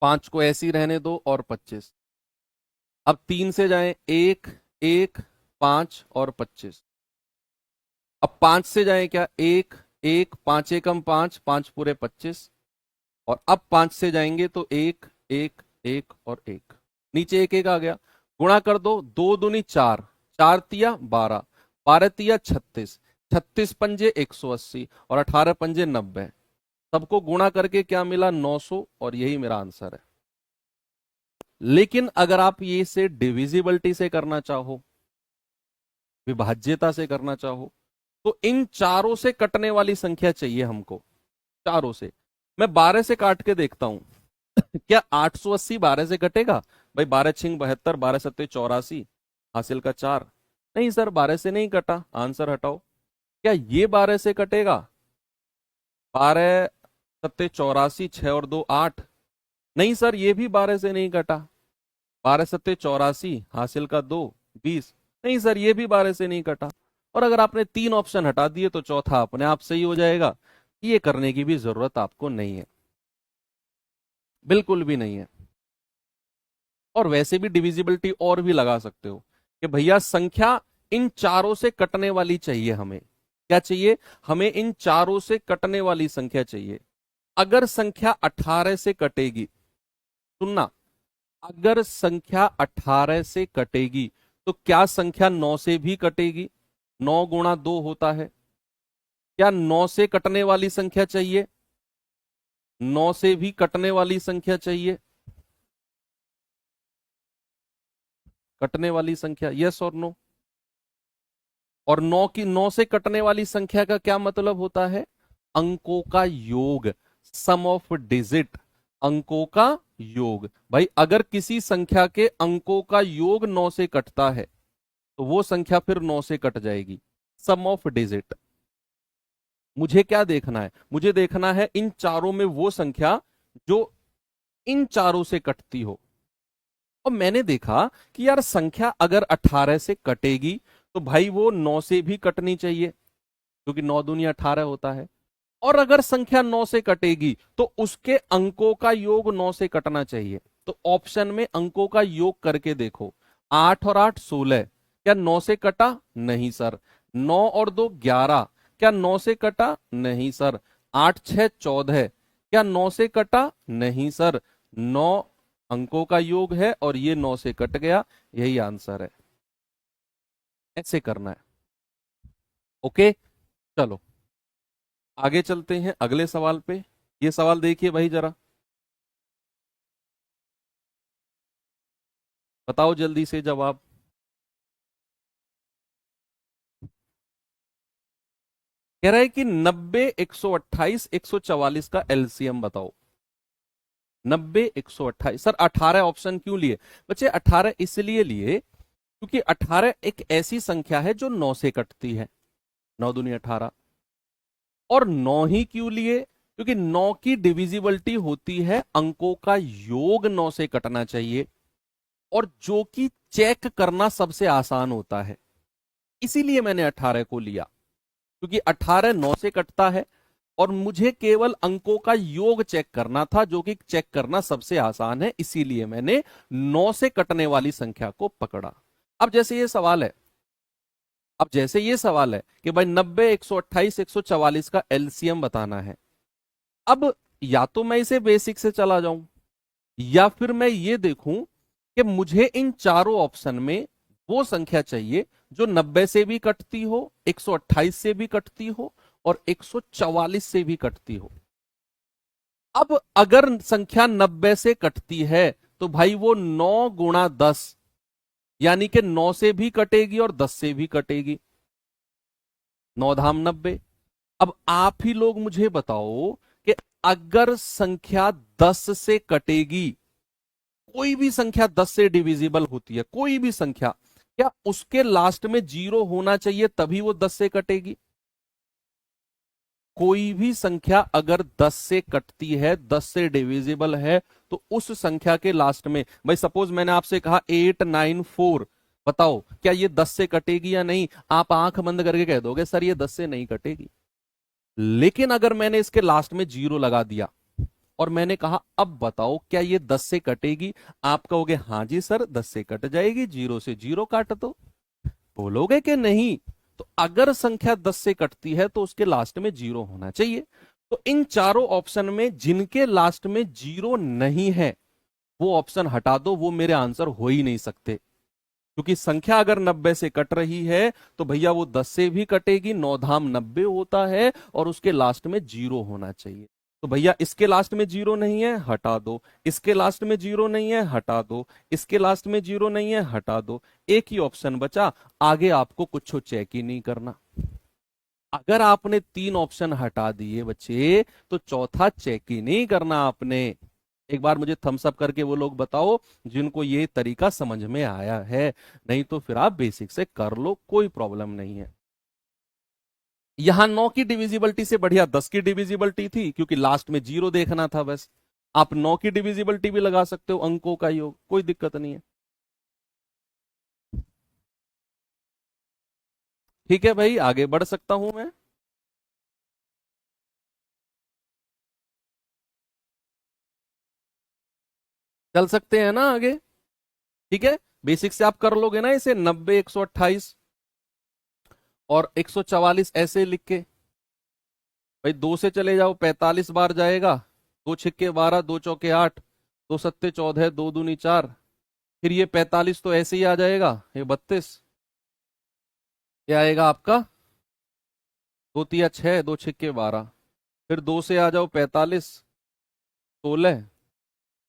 पांच को ऐसे ही रहने दो और 25। अब तीन से जाएं, एक एक 5 और 25। अब पांच से जाएं, क्या एक एक 5 एकम 5, 5 पूरे 25। और अब पांच से जाएंगे तो एक एक एक और एक, नीचे एक एक आ गया। गुणा कर दो, दो दूनी 4, 4 तिया 12, 12 तिया 36, 36 पंजे 180 और 18 पंजे 90। सबको गुणा करके क्या मिला? 900, और यही मेरा आंसर है। लेकिन अगर आप ये से डिविजिबिलिटी से करना चाहो, विभाज्यता से करना चाहो, तो इन चारों से कटने वाली संख्या चाहिए हमको, चारों से। मैं 12 से काट के देखता हूं क्या 880 12 से कटेगा? भाई 12 छिंग 72, 12 सत्ते 84, हासिल का 4। नहीं सर 12 से नहीं कटा, आंसर हटाओ। क्या ये 12 से कटेगा? 12 सत्ते 84, 6 और 2 8। नहीं सर ये भी 12 से नहीं कटा। 12 सत्ते 84, हासिल का 2 20। नहीं सर ये भी 12 से नहीं कटा। और अगर आपने तीन ऑप्शन हटा दिए तो चौथा अपने आप सही हो जाएगा। ये करने की भी जरूरत आपको नहीं है। बिल्कुल भी नहीं है। और वैसे भी डिविजिबिलिटी और भी लगा सकते हो कि भैया संख्या इन चारों से कटने वाली चाहिए हमें। क्या चाहिए? हमें इन चारों से कटने वाली संख्या चाहिए। अगर संख्या 18 से कटेगी, सुनना, अगर संख्या 18 से कटेगी तो क्या संख्या 9 से भी कटेगी? 9 गुणा 2 होता है। क्या 9 से कटने वाली संख्या चाहिए? 9 से भी कटने वाली संख्या चाहिए। कटने वाली संख्या, यस और नो? और 9 से कटने वाली संख्या का क्या मतलब होता है? अंकों का योग, सम ऑफ डिजिट, अंकों का योग। भाई अगर किसी संख्या के अंकों का योग 9 से कटता है तो वो संख्या फिर 9 से कट जाएगी, सम ऑफ डिजिट। मुझे क्या देखना है? मुझे देखना है इन चारों में वो संख्या जो इन चारों से कटती हो। और मैंने देखा कि यार संख्या अगर 18 से कटेगी तो भाई वो 9 से भी कटनी चाहिए, क्योंकि 9 दूनी 18 होता है। और अगर संख्या 9 से कटेगी तो उसके अंकों का योग 9 से कटना चाहिए। तो ऑप्शन में अंकों का योग करके देखो, 8 और 8 16, क्या 9 से कटा? नहीं सर। 9 और 2 11, क्या 9 से कटा? नहीं सर। 8 6 14, क्या 9 से कटा? नहीं सर। 9 अंकों का योग है और ये 9 से कट गया, यही आंसर है। ऐसे करना है। ओके, चलो आगे चलते हैं अगले सवाल पे। ये सवाल देखिए भाई जरा, बताओ जल्दी से जवाब। कह रहा है कि 90, 128, 144 का एलसीएम बताओ। 90, 128। सर 18 ऑप्शन क्यों लिए? बच्चे 18 इसलिए लिए क्योंकि 18 एक ऐसी संख्या है जो 9 से कटती है, 9 दूनी 18। और 9 ही क्यों लिए? क्योंकि 9 की डिविजिबिलिटी होती है अंकों का योग 9 से कटना चाहिए, और जो कि चेक करना सबसे आसान होता है। इसीलिए मैंने 18 को लिया, क्योंकि 18 9 से कटता है और मुझे केवल अंकों का योग चेक करना था, जो कि चेक करना सबसे आसान है। इसीलिए मैंने 9 से कटने वाली संख्या को पकड़ा। अब जैसे ये सवाल है, अब जैसे ये सवाल है कि भाई 90, 128, 144 का एलसीएम बताना है। अब या तो मैं इसे बेसिक से चला जाऊं, या फिर मैं ये देखूं कि मुझे इन चारों ऑप्शन में वो संख्या चाहिए जो 90 से भी कटती हो, 128 से भी कटती हो और 144 से भी कटती हो। अब अगर संख्या 90 से कटती है तो भाई वो 9 गुणा 10, यानी कि 9 से भी कटेगी और 10 से भी कटेगी। 9 धाम 90। अब आप ही लोग मुझे बताओ कि अगर संख्या 10 से कटेगी, कोई भी संख्या 10 से डिविजिबल होती है, कोई भी संख्या, क्या उसके लास्ट में 0 होना चाहिए तभी वो 10 से कटेगी? कोई भी संख्या अगर 10 से कटती है, 10 से डिविजिबल है, तो उस संख्या के लास्ट में, भाई सपोज मैंने आपसे कहा 894, बताओ क्या ये 10 से कटेगी या नहीं? आप आंख बंद करके कह दोगे सर ये 10 से नहीं कटेगी। लेकिन अगर मैंने इसके लास्ट में 0 लगा दिया और मैंने कहा अब बताओ क्या ये 10 से कटेगी, आप कहोगे हाँ जी सर 10 से कट जाएगी, 0 से 0 काट दो। बोलोगे कि नहीं? तो अगर संख्या 10 से कटती है तो उसके लास्ट में 0 होना चाहिए। तो इन चारों ऑप्शन में जिनके लास्ट में 0 नहीं है वो ऑप्शन हटा दो, वो मेरे आंसर हो ही नहीं सकते। क्योंकि संख्या अगर 90 से कट रही है तो भैया वो 10 से भी कटेगी, 9 धाम 90 होता है और उसके लास्ट में 0 होना चाहिए। तो भैया इसके लास्ट में 0 नहीं है, हटा दो। इसके लास्ट में 0 नहीं है, हटा दो। इसके लास्ट में 0 नहीं है, हटा दो। एक ही ऑप्शन बचा, आगे आपको कुछ चेक ही नहीं करना। अगर आपने 3 ऑप्शन हटा दिए बच्चे तो चौथा चेक ही नहीं करना आपने। एक बार मुझे थम्स अप करके वो लोग बताओ जिनको ये तरीका समझ में आया है, नहीं तो फिर आप बेसिक से कर लो, कोई प्रॉब्लम नहीं है। यहां 9 की डिविजिबिलिटी से बढ़िया 10 की डिविजिबिलिटी थी, क्योंकि लास्ट में 0 देखना था बस। आप 9 की डिविजिबिलिटी भी लगा सकते हो, अंकों का योग, कोई दिक्कत नहीं है। ठीक है भाई, आगे बढ़ सकता हूं मैं। चल सकते हैं ना आगे? ठीक है, बेसिक से आप कर लोगे ना इसे, 90, 128 और 144 ऐसे लिख के। भाई दो से चले जाओ, 45 बार जाएगा। दो छिक्के 12, दो चौके 8, दो सत्ते 14, दो दूनी 4। फिर ये 45 तो ऐसे ही आ जाएगा, ये 32। क्या आएगा आपका? दो तिया 6, दो छिक्के 12। फिर दो से आ जाओ, 45, 16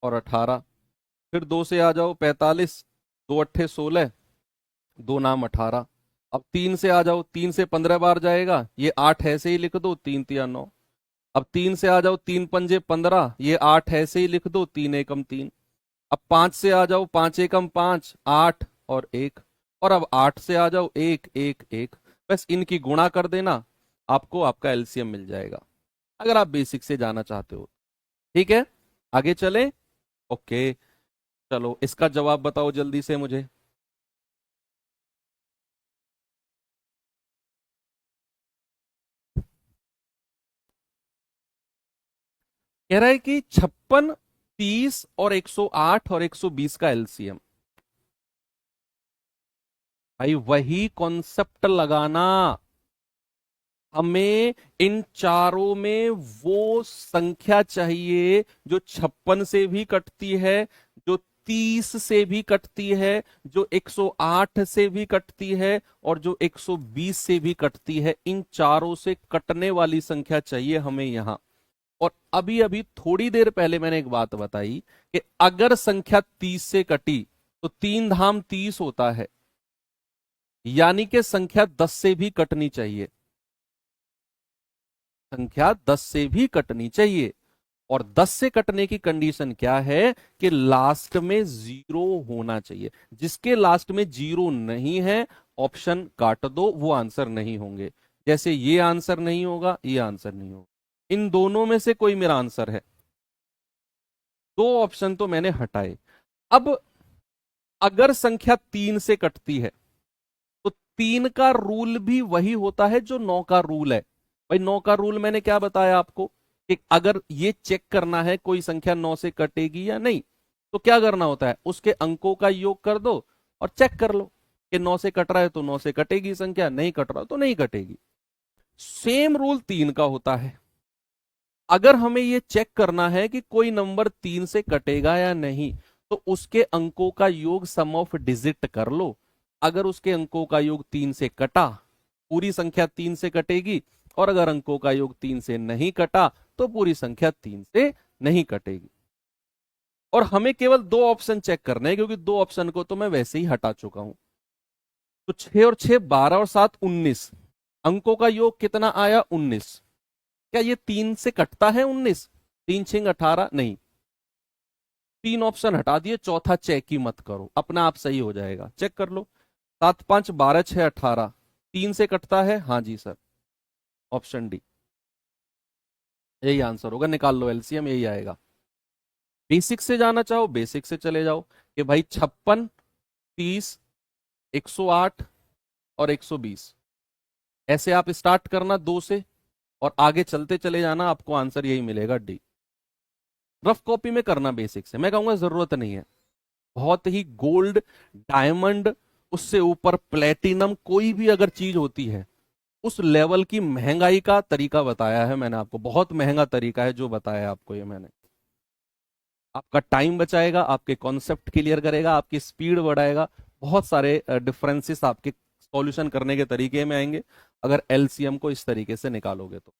और 18। फिर दो से आ जाओ, 45, दो अट्ठे 16, दो नाम 18। अब तीन से आ जाओ, तीन से 15 बार जाएगा, ये 8 ऐसे ही लिख दो, तीन तिया 9। अब तीन से आ जाओ, तीन पंजे 15, ये 8 ऐसे ही लिख दो, तीन एकम 3। अब पांच से आ जाओ, पांच एकम 5, 8 और 1। और अब 8 से आ जाओ, 1 1 1। बस इनकी गुणा कर देना, आपको आपका एलसीएम मिल जाएगा, अगर आप बेसिक से जाना चाहते हो। ठीक है, आगे चलें। ओके, चलो इसका जवाब बताओ जल्दी से मुझे। कह रहा है कि 56, 30 और 108 और 120 का एलसीएम। भाई वही कॉन्सेप्ट लगाना, हमें इन चारों में वो संख्या चाहिए जो 56 से भी कटती है, जो 30 से भी कटती है, जो 108 से भी कटती है और जो 120 से भी कटती है। इन चारों से कटने वाली संख्या चाहिए हमें यहां। और अभी अभी थोड़ी देर पहले मैंने एक बात बताई कि अगर संख्या 30 से कटी तो 3 धाम 30 होता है, यानी कि संख्या 10 से भी कटनी चाहिए, संख्या 10 से भी कटनी चाहिए। और 10 से कटने की कंडीशन क्या है कि लास्ट में जीरो होना चाहिए। जिसके लास्ट में जीरो नहीं है, ऑप्शन काट दो, वो आंसर नहीं होंगे। जैसे ये आंसर नहीं होगा, ये आंसर नहीं होगा, इन दोनों में से कोई मेरा आंसर है। दो ऑप्शन तो मैंने हटाए। अब अगर संख्या 3 से कटती है तो 3 का रूल भी वही होता है जो 9 का रूल है। भाई 9 का रूल मैंने क्या बताया आपको कि अगर ये चेक करना है कोई संख्या 9 से कटेगी या नहीं, तो क्या करना होता है, उसके अंकों का योग कर दो और चेक कर लो कि 9 से कट रहा है तो 9 से कटेगी संख्या, नहीं कट रहा तो नहीं कटेगी। सेम रूल 3 का होता है। अगर हमें ये चेक करना है कि कोई नंबर 3 से कटेगा या नहीं, तो उसके अंकों का योग सम ऑफ डिजिट कर लो। अगर उसके अंकों का योग 3 से कटा, पूरी संख्या 3 से कटेगी। और अगर अंकों का योग 3 से नहीं कटा तो पूरी संख्या 3 से नहीं कटेगी। और हमें केवल दो ऑप्शन चेक करने हैं, क्योंकि दो ऑप्शन को तो मैं वैसे ही हटा चुका हूं। तो 6 और 6 12 और 7 19, अंकों का योग कितना आया? 19। क्या ये 3 से कटता है 19? 3 छिंग 18 नहीं। तीन ऑप्शन हटा दिए, चौथा चेक ही मत करो, अपना आप सही हो जाएगा, चेक कर लो। 7 5 12 6 18, 3 से कटता है, हाँ जी सर, ऑप्शन डी यही आंसर होगा। निकाल लो एलसीएम, यही आएगा। बेसिक से जाना चाहो बेसिक से चले जाओ कि भाई 56, 30, 108 और 120, ऐसे आप स्टार्ट करना दो से और आगे चलते चले जाना, आपको आंसर यही मिलेगा, डी। रफ कॉपी में करना बेसिक से, मैं कहूंगा जरूरत नहीं है। बहुत ही गोल्ड, डायमंड, उससे ऊपर प्लेटिनम, कोई भी अगर चीज होती है उस लेवल की महंगाई का तरीका बताया है मैंने आपको। बहुत महंगा तरीका है जो बताया है आपको ये मैंने। आपका टाइम बचाएगा, आपके कॉन्सेप्ट क्लियर करेगा, आपकी स्पीड बढ़ाएगा, बहुत सारे डिफरेंसेस आपके सॉल्यूशन करने के तरीके में आएंगे अगर एलसीएम को इस तरीके से निकालोगे तो।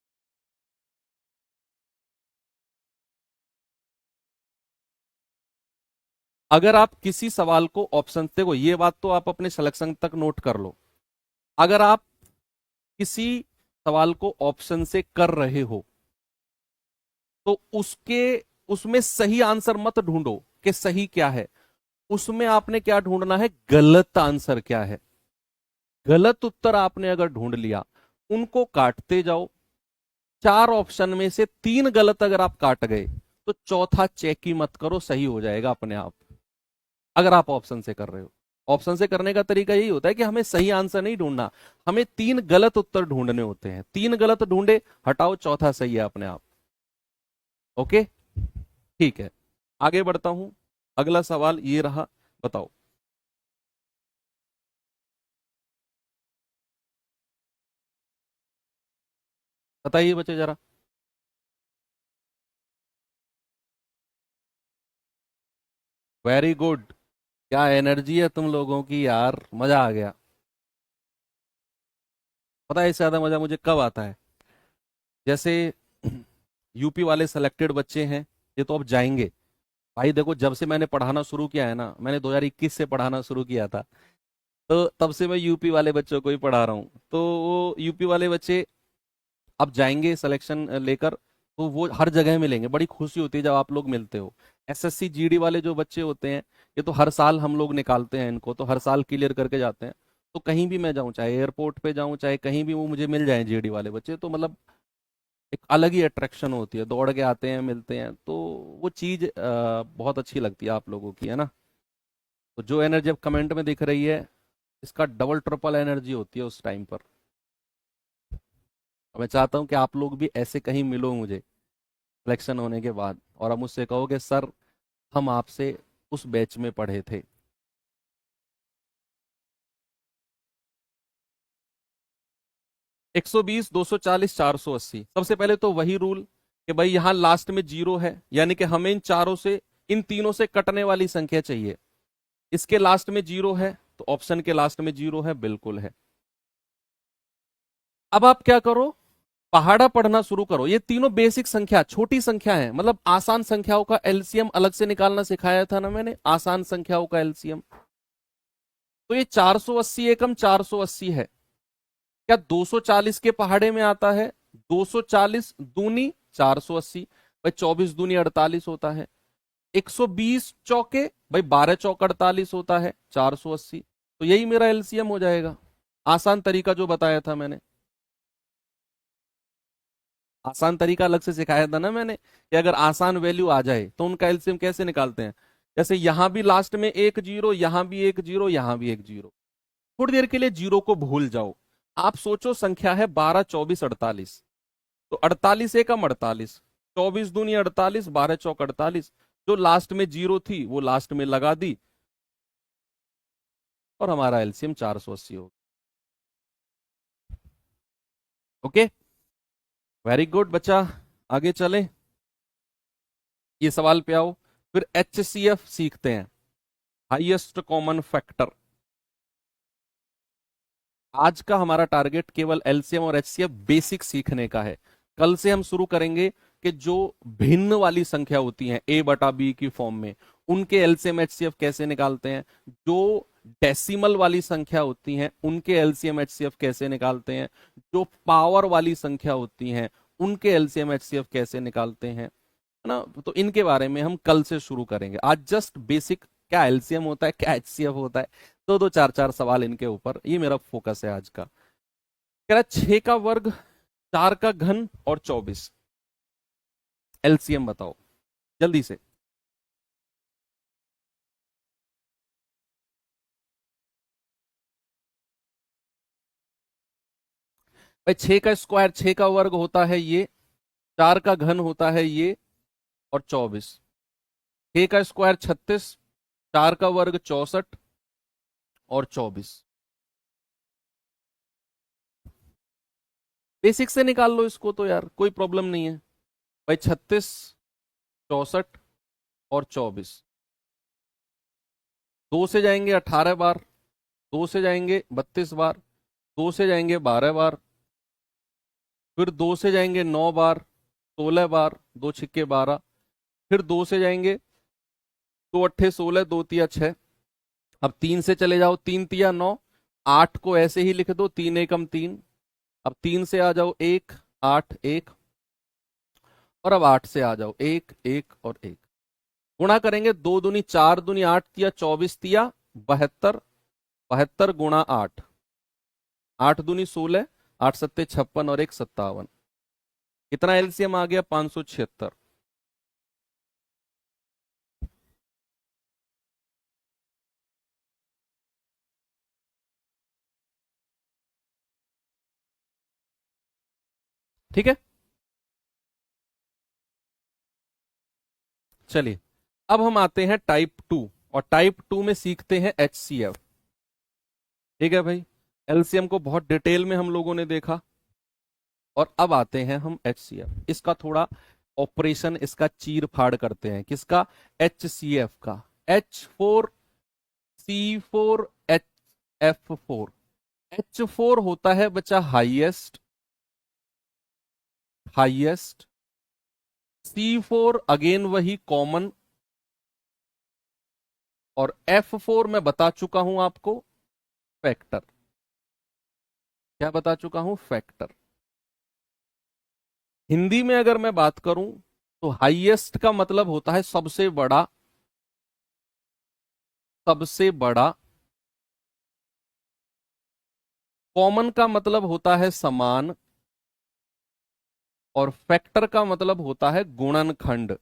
अगर आप किसी सवाल को ऑप्शन, देखो ये बात तो आप अपने सिलेक्शन तक नोट कर लो। अगर आप किसी सवाल को ऑप्शन से कर रहे हो तो उसके उसमें सही आंसर मत ढूंढो कि सही क्या है, उसमें आपने क्या ढूंढना है, गलत आंसर क्या है। गलत उत्तर आपने अगर ढूंढ लिया, उनको काटते जाओ। चार ऑप्शन में से तीन गलत अगर आप काट गए तो चौथा चेक ही मत करो, सही हो जाएगा अपने आप, अगर आप ऑप्शन से कर रहे हो। ऑप्शन से करने का तरीका यही होता है कि हमें सही आंसर नहीं ढूंढना, हमें तीन गलत उत्तर ढूंढने होते हैं। तीन गलत ढूंढे, हटाओ, चौथा सही है अपने आप। ओके, ठीक है, आगे बढ़ता हूं। अगला सवाल ये रहा, बताओ। बताइए बच्चे जरा। Very good. क्या एनर्जी है तुम लोगों की यार, मजा आ गया। पता है इससे ज्यादा मजा मुझे कब आता है? जैसे यूपी वाले सिलेक्टेड बच्चे हैं, ये तो अब जाएंगे। भाई देखो, जब से मैंने पढ़ाना शुरू किया है ना, मैंने 2021 से पढ़ाना शुरू किया था, तो तब से मैं यूपी वाले बच्चों को ही पढ़ा रहा हूँ। तो वो यूपी वाले बच्चे अब जाएंगे सिलेक्शन लेकर, तो वो हर जगह मिलेंगे। बड़ी खुशी होती है जब आप लोग मिलते हो। एसएससी जीडी वाले जो बच्चे होते हैं, ये तो हर साल हम लोग निकालते हैं इनको, तो हर साल क्लियर करके जाते हैं। तो कहीं भी मैं जाऊं, चाहे एयरपोर्ट पे जाऊं, चाहे कहीं भी, वो मुझे मिल जाए जीडी वाले बच्चे, तो मतलब एक अलग ही अट्रैक्शन होती है। दौड़ के आते हैं, मिलते हैं, तो वो चीज बहुत अच्छी लगती है आप लोगों की, है ना। तो जो एनर्जी अब कमेंट में दिख रही है, इसका डबल ट्रिपल एनर्जी होती है उस टाइम पर। और मैं चाहता हूँ कि आप लोग भी ऐसे कहीं मिलो मुझे सिलेक्शन होने के बाद, और अब मुझसे कहो कि सर, हम आपसे उस बैच में पढ़े थे। 120, 240, 480। सबसे पहले तो वही रूल कि भाई यहाँ लास्ट में जीरो है, यानी कि हमें इन चारों से, इन तीनों से कटने वाली संख्या चाहिए। इसके लास्ट में जीरो है, तो ऑप्शन के लास्ट में जीरो है, बिल्कुल है। अब आप क्या करो, पहाड़ा पढ़ना शुरू करो। ये तीनों बेसिक संख्या, छोटी संख्या है, मतलब आसान संख्याओं का एलसीएम अलग से निकालना सिखाया था ना मैंने, आसान संख्याओं का एलसीएम। तो ये 480 एकम 480 है। क्या 240 के पहाड़े में आता है? 240 दूनी 480, भाई 24 दूनी 48 होता है। 120 चौके, भाई 12 चौक 48 होता है, 480। तो यही मेरा एलसीएम हो जाएगा। आसान तरीका जो बताया था मैंने, आसान तरीका अलग से सिखाया था ना मैंने, कि अगर आसान वैल्यू आ जाए तो उनका एलसीएम कैसे निकालते हैं। जैसे यहां भी लास्ट में एक जीरो, यहां भी एक जीरो, यहां भी एक जीरो। थोड़ी देर के लिए जीरो को भूल जाओ। आप सोचो संख्या है 12, 24, 48। तो 48 एकम 48, 24 दूनी 48, 12 चौक 48। जो लास्ट में जीरो थी वो लास्ट में लगा दी, और हमारा एलसीएम 480 हो। ओके, वेरी गुड बच्चा। आगे चले, ये सवाल पे आओ। फिर एचसीएफ सीखते हैं, हाईएस्ट कॉमन फैक्टर। आज का हमारा टारगेट केवल एलसीएम और एचसीएफ बेसिक सीखने का है। कल से हम शुरू करेंगे कि जो भिन्न वाली संख्या होती हैं ए बटा बी की फॉर्म में, उनके एलसीएम एचसीएफ कैसे निकालते हैं। जो डेसिमल वाली संख्या होती हैं, उनके एलसीएम एचसीएफ कैसे निकालते हैं। जो पावर वाली संख्या होती हैं, उनके एलसीएम एचसीएफ कैसे निकालते हैं, है ना। तो इनके बारे में हम कल से शुरू करेंगे। आज जस्ट बेसिक, क्या एलसीएम होता है, क्या एचसीएफ होता है, दो दो चार चार सवाल इनके ऊपर, ये मेरा फोकस है आज का। कह रहा है 6 का वर्ग, 4 का घन और 24, एलसीएम बताओ जल्दी से। भाई 6 का स्क्वायर, 6 का वर्ग होता है ये, 4 का घन होता है ये, और 24। 6 का स्क्वायर 36, 4 का वर्ग 64, और 24। बेसिक से निकाल लो इसको तो यार, कोई प्रॉब्लम नहीं है। भाई 36, 64 और 24, दो से जाएंगे 18 बार, दो से जाएंगे 32 बार, दो से जाएंगे 12 बार, फिर दो से जाएंगे 9 बार, 16 बार, दो छिक्के 12, फिर दो से जाएंगे, दो अट्ठे 16, दो तिया 6। अब तीन से चले जाओ, तीन तिया 9, 8 को ऐसे ही लिख दो, तीन एकम तीन। अब तीन से आ जाओ एक, 8 1, और अब 8 से आ जाओ एक, एक और एक। गुणा करेंगे, दो दूनी चार, दूनी 8 तिया 24 तिया 72, 72 गुणा 8, 8 दूनी 16, 8 सत्ते 56 और एक 57। कितना एलसीएम आ गया? 576। ठीक है, चलिए अब हम आते हैं टाइप 2, और टाइप 2 में सीखते हैं HCF। ठीक है भाई, एलसीएम को बहुत डिटेल में हम लोगों ने देखा, और अब आते हैं हम HCF। इसका थोड़ा ऑपरेशन, इसका चीर फाड़ करते हैं। किसका? HCF का। H4C4F4। H4 होता है बच्चा हाईएस्ट, हाईएस्ट। C4 अगेन वही कॉमन, और F4 मैं बता चुका हूं आपको, फैक्टर। क्या बता चुका हूं? फैक्टर। हिंदी में अगर मैं बात करूं तो हाईएस्ट का मतलब होता है सबसे बड़ा, सबसे बड़ा। कॉमन का मतलब होता है समान, और फैक्टर का मतलब होता है गुणनखंड।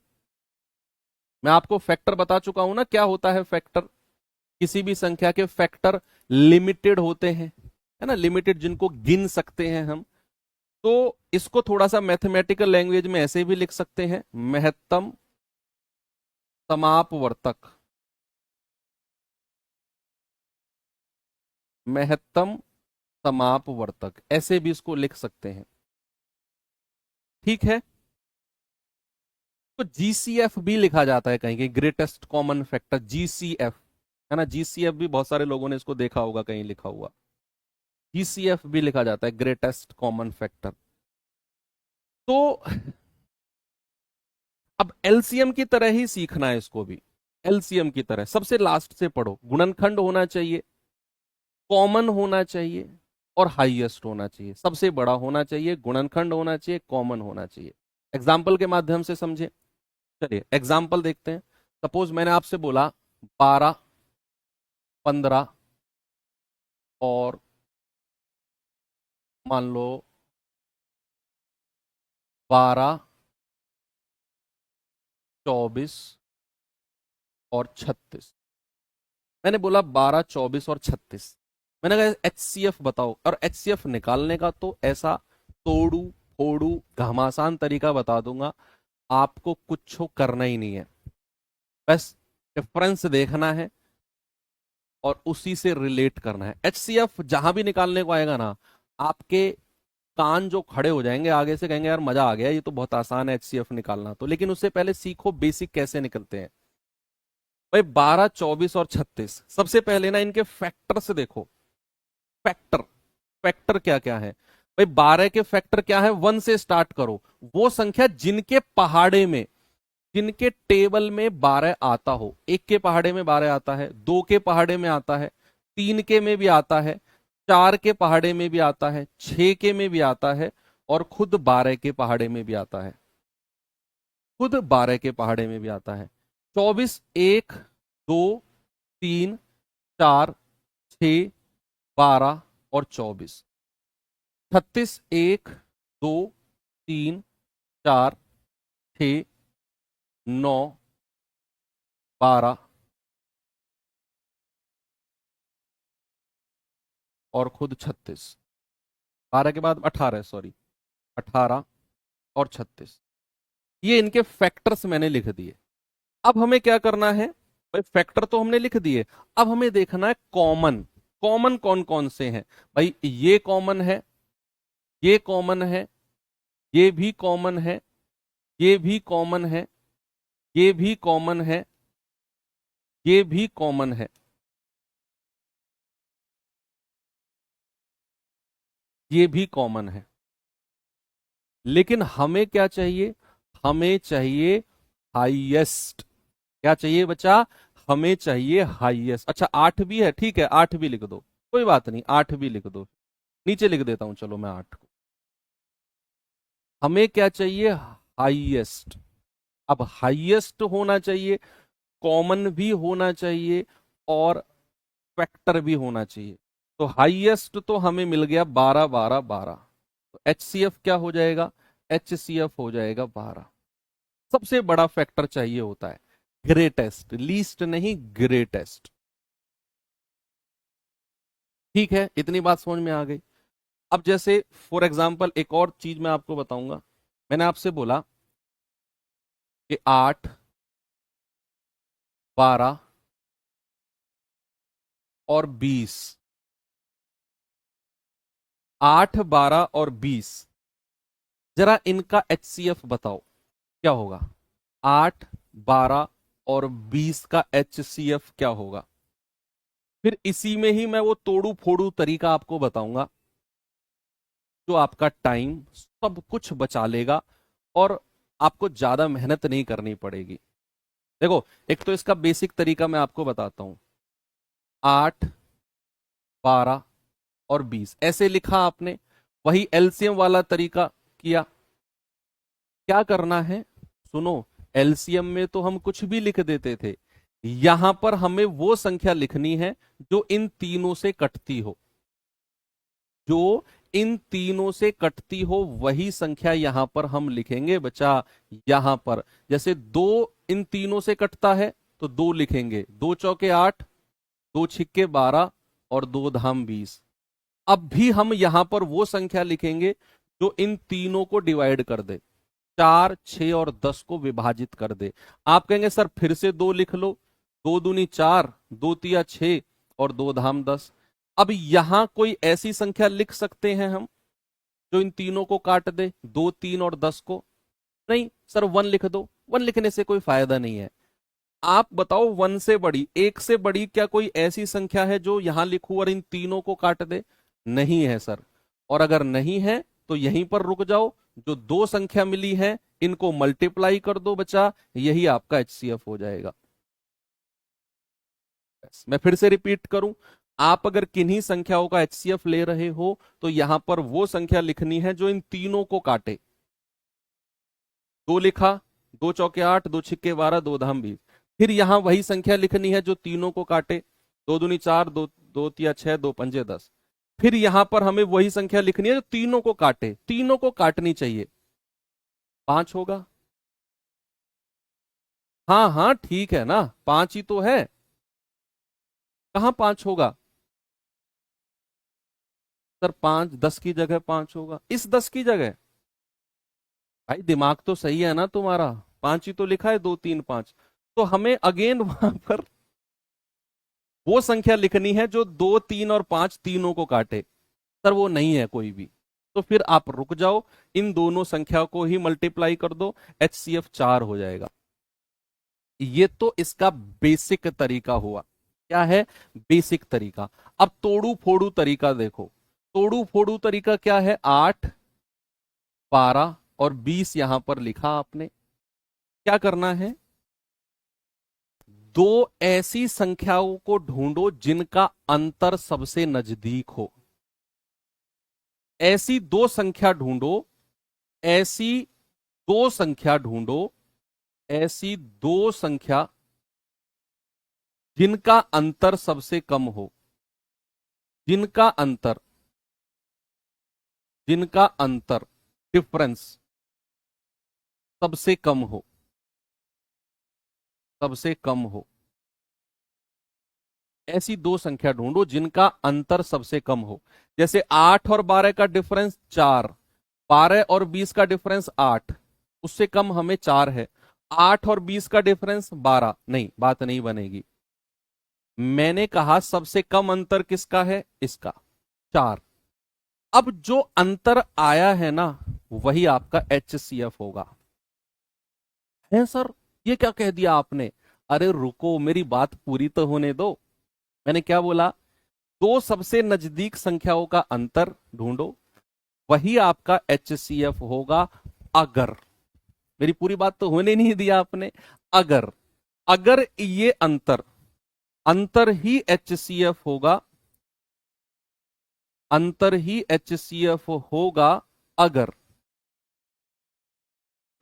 मैं आपको फैक्टर बता चुका हूं ना, क्या होता है फैक्टर। किसी भी संख्या के फैक्टर लिमिटेड होते हैं, है ना, लिमिटेड, जिनको गिन सकते हैं हम। तो इसको थोड़ा सा मैथमेटिकल लैंग्वेज में ऐसे भी लिख सकते हैं, महत्तम समापवर्तक। महत्तम समापवर्तक, ऐसे भी इसको लिख सकते हैं। ठीक है, तो GCF भी लिखा जाता है कहीं कहीं, ग्रेटेस्ट कॉमन फैक्टर, GCF, है ना। GCF भी बहुत सारे लोगों ने इसको देखा होगा कहीं लिखा हुआ। GCF भी लिखा जाता है, ग्रेटेस्ट कॉमन फैक्टर। तो अब एलसीएम की तरह ही सीखना है इसको भी। एलसीएम की तरह सबसे लास्ट से पढ़ो। गुणनखंड होना चाहिए, कॉमन होना चाहिए, और हाईएस्ट होना चाहिए। सबसे बड़ा होना चाहिए, गुणनखंड होना चाहिए, कॉमन होना चाहिए। एग्जाम्पल के माध्यम से समझे। चलिए एग्जाम्पल देखते हैं। सपोज मैंने आपसे बोला 12, 15 और मान लो 12, 24 और 36। मैंने बोला 12, 24 और 36। मैंने कहा HCF बताओ, और HCF निकालने का तो ऐसा तोड़ू फोड़ू घमासान तरीका बता दूंगा, आपको कुछ करना ही नहीं है। बस डिफरेंस देखना है और उसी से रिलेट करना है। HCF जहां भी निकालने को आएगा ना, आपके कान जो खड़े हो जाएंगे आगे से, कहेंगे यार मजा आ गया, ये तो बहुत आसान है HCF निकालना। तो लेकिन उससे पहले सीखो बेसिक कैसे निकलते हैं। भाई 12, 24 और 36, सबसे पहले ना इनके फैक्टर से देखो। फैक्टर, फैक्टर क्या क्या है भाई? 12 के फैक्टर क्या है? 1 से स्टार्ट करो। वो संख्या जिनके पहाड़े में, जिनके टेबल में 12 आता हो। 1 के पहाड़े में 12 आता है, 2 के पहाड़े में आता है, 3 के में भी आता है, 4 के पहाड़े में भी आता है, 6 के में भी आता है, और खुद 12 के पहाड़े में भी आता है। खुद 12 के पहाड़े में भी आता है। 24, 1, 2, 3, 4, 6, 12 और 24। 36, 1, 2, 3, 4, 6, 9, 12 और खुद 36। 12 के बाद 18, सॉरी, 18 और 36। ये इनके फैक्टर्स मैंने लिख दिए। अब हमें क्या करना है भाई? फैक्टर तो हमने लिख दिए, अब हमें देखना है कॉमन। कॉमन कौन कौन से हैं भाई? ये कॉमन है, ये कॉमन है, ये भी कॉमन है, ये भी कॉमन है, ये भी कॉमन है, ये भी कॉमन है, ये भी कॉमन है। लेकिन हमें क्या चाहिए? हमें चाहिए हाईएस्ट। क्या चाहिए बच्चा? हमें चाहिए हाईएस्ट। अच्छा 8 भी है, ठीक है 8 भी लिख दो, कोई बात नहीं, 8 भी लिख दो। नीचे लिख देता हूं, चलो मैं 8 को। हमें क्या चाहिए? हाईएस्ट। अब हाईएस्ट होना चाहिए, कॉमन भी होना चाहिए, और फैक्टर भी होना चाहिए। तो हाईएस्ट तो हमें मिल गया 12, 12, 12। तो HCF क्या हो जाएगा? HCF हो जाएगा 12। सबसे बड़ा फैक्टर चाहिए होता है, ग्रेटेस्ट, लीस्ट नहीं, ग्रेटेस्ट। ठीक है, इतनी बात समझ में आ गई। अब जैसे फॉर एग्जाम्पल एक और चीज मैं आपको बताऊंगा। मैंने आपसे बोला कि 8, 12 और 20, 8, 12 और 20, जरा इनका HCF बताओ क्या होगा। 8, 12 और 20 का HCF क्या होगा। फिर इसी में ही मैं वो तोड़ू फोड़ू तरीका आपको बताऊंगा जो आपका टाइम सब कुछ बचा लेगा और आपको ज्यादा मेहनत नहीं करनी पड़ेगी। देखो, एक तो इसका बेसिक तरीका मैं आपको बताता हूं। 8, 12 और 20 ऐसे लिखा आपने, वही एलसीएम वाला तरीका किया। क्या करना है, सुनो, एलसीएम में तो हम कुछ भी लिख देते थे, यहां पर हमें वो संख्या लिखनी है जो इन तीनों से कटती हो। जो इन तीनों से कटती हो वही संख्या यहां पर हम लिखेंगे बच्चा। यहां पर जैसे 2 इन तीनों से कटता है तो 2 लिखेंगे, 2 चौके 8, 2 छिक्के 12 और 2 धाम 20। अब भी हम यहां पर वो संख्या लिखेंगे जो इन तीनों को डिवाइड कर दे, 4, 6 और 10 को विभाजित कर दे। आप कहेंगे सर फिर से 2 लिख लो, 2 दूनी 4, 2 तिया 6 और 2 धाम 10। अब यहां कोई ऐसी संख्या लिख सकते हैं हम जो इन तीनों को काट दे, 2, 3 और 10 को। नहीं सर 1 लिख दो, 1 लिखने से कोई फायदा नहीं है। आप बताओ 1 से बड़ी, 1 से बड़ी क्या कोई ऐसी संख्या है जो यहां लिखूं और इन तीनों को काट दे। नहीं है सर। और अगर नहीं है तो यहीं पर रुक जाओ, जो 2 संख्या मिली है इनको मल्टीप्लाई कर दो बच्चा, यही आपका HCF हो जाएगा। मैं फिर से रिपीट करूं, आप अगर किन्हीं संख्याओं का HCF ले रहे हो तो यहां पर वो संख्या लिखनी है जो इन तीनों को काटे। 2 लिखा, 2 चौके 8, 2 छिक्के 12, 2 धाम 20। फिर यहां वही संख्या लिखनी है जो तीनों को काटे, 2 दूनी 4, 2 तिया 6, 2 पंजे 10। फिर यहां पर हमें वही संख्या लिखनी है जो तीनों को काटे, तीनों को काटनी चाहिए, 5 होगा। हाँ हाँ ठीक है ना, 5 ही तो है। कहां 5 होगा सर, 5 10 की जगह 5 होगा, इस 10 की जगह। भाई दिमाग तो सही है ना तुम्हारा, 5 ही तो लिखा है, 2, 3, 5। तो हमें अगेन वहां पर वो संख्या लिखनी है जो 2, 3 और 5 तीनों को काटे। सर वो नहीं है कोई भी, तो फिर आप रुक जाओ, इन दोनों संख्या को ही मल्टीप्लाई कर दो, HCF 4 हो जाएगा। ये तो इसका बेसिक तरीका हुआ। क्या है बेसिक तरीका। अब तोड़ू फोड़ू तरीका देखो। तोड़ू फोड़ू तरीका क्या है, 8, 12 और 20 यहां पर लिखा आपने। क्या करना है, 2 ऐसी संख्याओं को ढूंढो जिनका अंतर सबसे नजदीक हो। ऐसी 2 संख्या ढूंढो, ऐसी 2 संख्या ढूंढो, ऐसी 2 संख्या जिनका अंतर सबसे कम हो, जिनका अंतर, जिनका अंतर डिफरेंस सबसे कम हो, सबसे कम हो। ऐसी 2 संख्या ढूंढो जिनका अंतर सबसे कम हो। जैसे 8 और 12 का डिफरेंस 4, 12 और 20 का डिफरेंस 8, उससे कम हमें 4 है। 8 और 20 का डिफरेंस 12, नहीं बात नहीं बनेगी। मैंने कहा सबसे कम अंतर किसका है, इसका, 4। अब जो अंतर आया है ना वही आपका HCF होगा। है सर, ये क्या कह दिया आपने। अरे रुको, मेरी बात पूरी तो होने दो। मैंने क्या बोला, 2 सबसे नजदीक संख्याओं का अंतर ढूंढो, वही आपका HCF होगा। अगर, मेरी पूरी बात तो होने नहीं दिया आपने। अगर, अगर ये अंतर, अंतर ही HCF होगा, अंतर ही HCF होगा अगर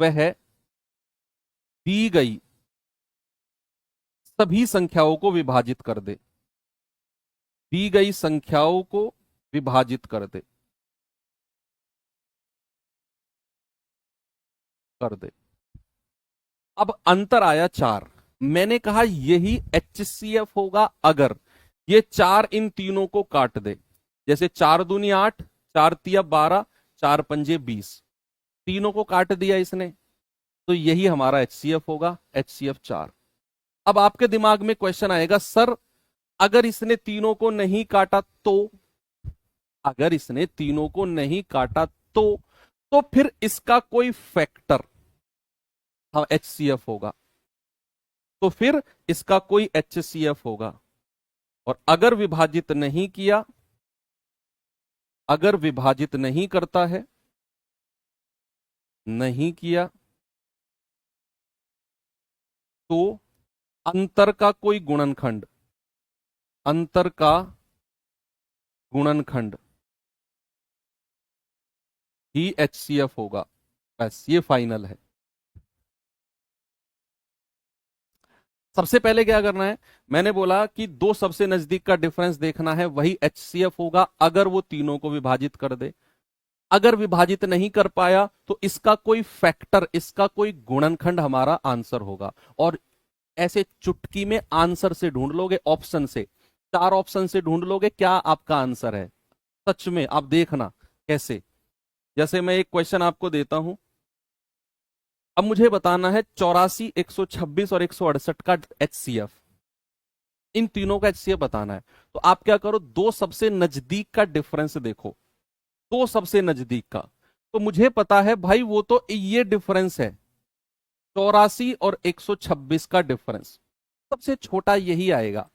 वह दी गई सभी संख्याओं को विभाजित कर दे, दी गई संख्याओं को विभाजित कर दे, कर दे। अब अंतर आया 4, मैंने कहा यही HCF होगा अगर ये 4 इन तीनों को काट दे। जैसे 4 दूनी 8, 4 तिया 12, 4 पंजे 20, तीनों को काट दिया इसने, तो यही हमारा HCF होगा, HCF 4। अब आपके दिमाग में क्वेश्चन आएगा, सर अगर इसने तीनों को नहीं काटा तो, अगर इसने तीनों को नहीं काटा तो फिर इसका कोई फैक्टर, हाँ HCF होगा, तो फिर इसका कोई HCF होगा। और अगर विभाजित नहीं किया, अगर विभाजित नहीं करता है, नहीं किया, तो अंतर का कोई गुणनखंड, अंतर का गुणनखंड ही HCF होगा। बस ये फाइनल है। सबसे पहले क्या करना है, मैंने बोला कि दो सबसे नजदीक का डिफरेंस देखना है, वही HCF होगा अगर वो तीनों को विभाजित कर दे। अगर विभाजित नहीं कर पाया तो इसका कोई फैक्टर, इसका कोई गुणनखंड हमारा आंसर होगा। और ऐसे चुटकी में आंसर से ढूंढ लोगे, ऑप्शन से, 4 ऑप्शन से ढूंढ लोगे क्या आपका आंसर है। सच में आप देखना कैसे। जैसे मैं एक क्वेश्चन आपको देता हूं, अब मुझे बताना है 84, 126 और 168 का HCF, इन तीनों का HCF बताना है। तो आप क्या करो, दो सबसे नजदीक का डिफरेंस देखो, दो सबसे नजदीक का। तो मुझे पता है भाई वो तो ये डिफरेंस है, 84 और 126 का डिफरेंस, सबसे छोटा यही आएगा।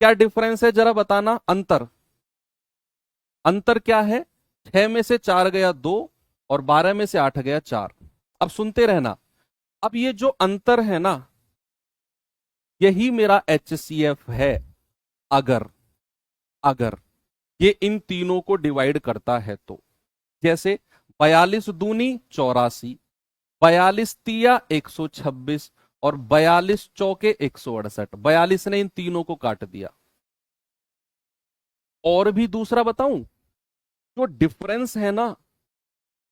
क्या डिफरेंस है जरा बताना, अंतर, अंतर क्या है, 6 में से 4 गया 2 और 12 में से 8 गया 4। अब सुनते रहना, अब ये जो अंतर है ना, यही मेरा HCF है। अगर, अगर ये इन तीनों को डिवाइड करता है तो, जैसे 42 दूनी 84, 42 तिया 126 और 42 चौके 168, 42 ने इन तीनों को काट दिया। और भी दूसरा बताऊं, जो डिफरेंस है ना,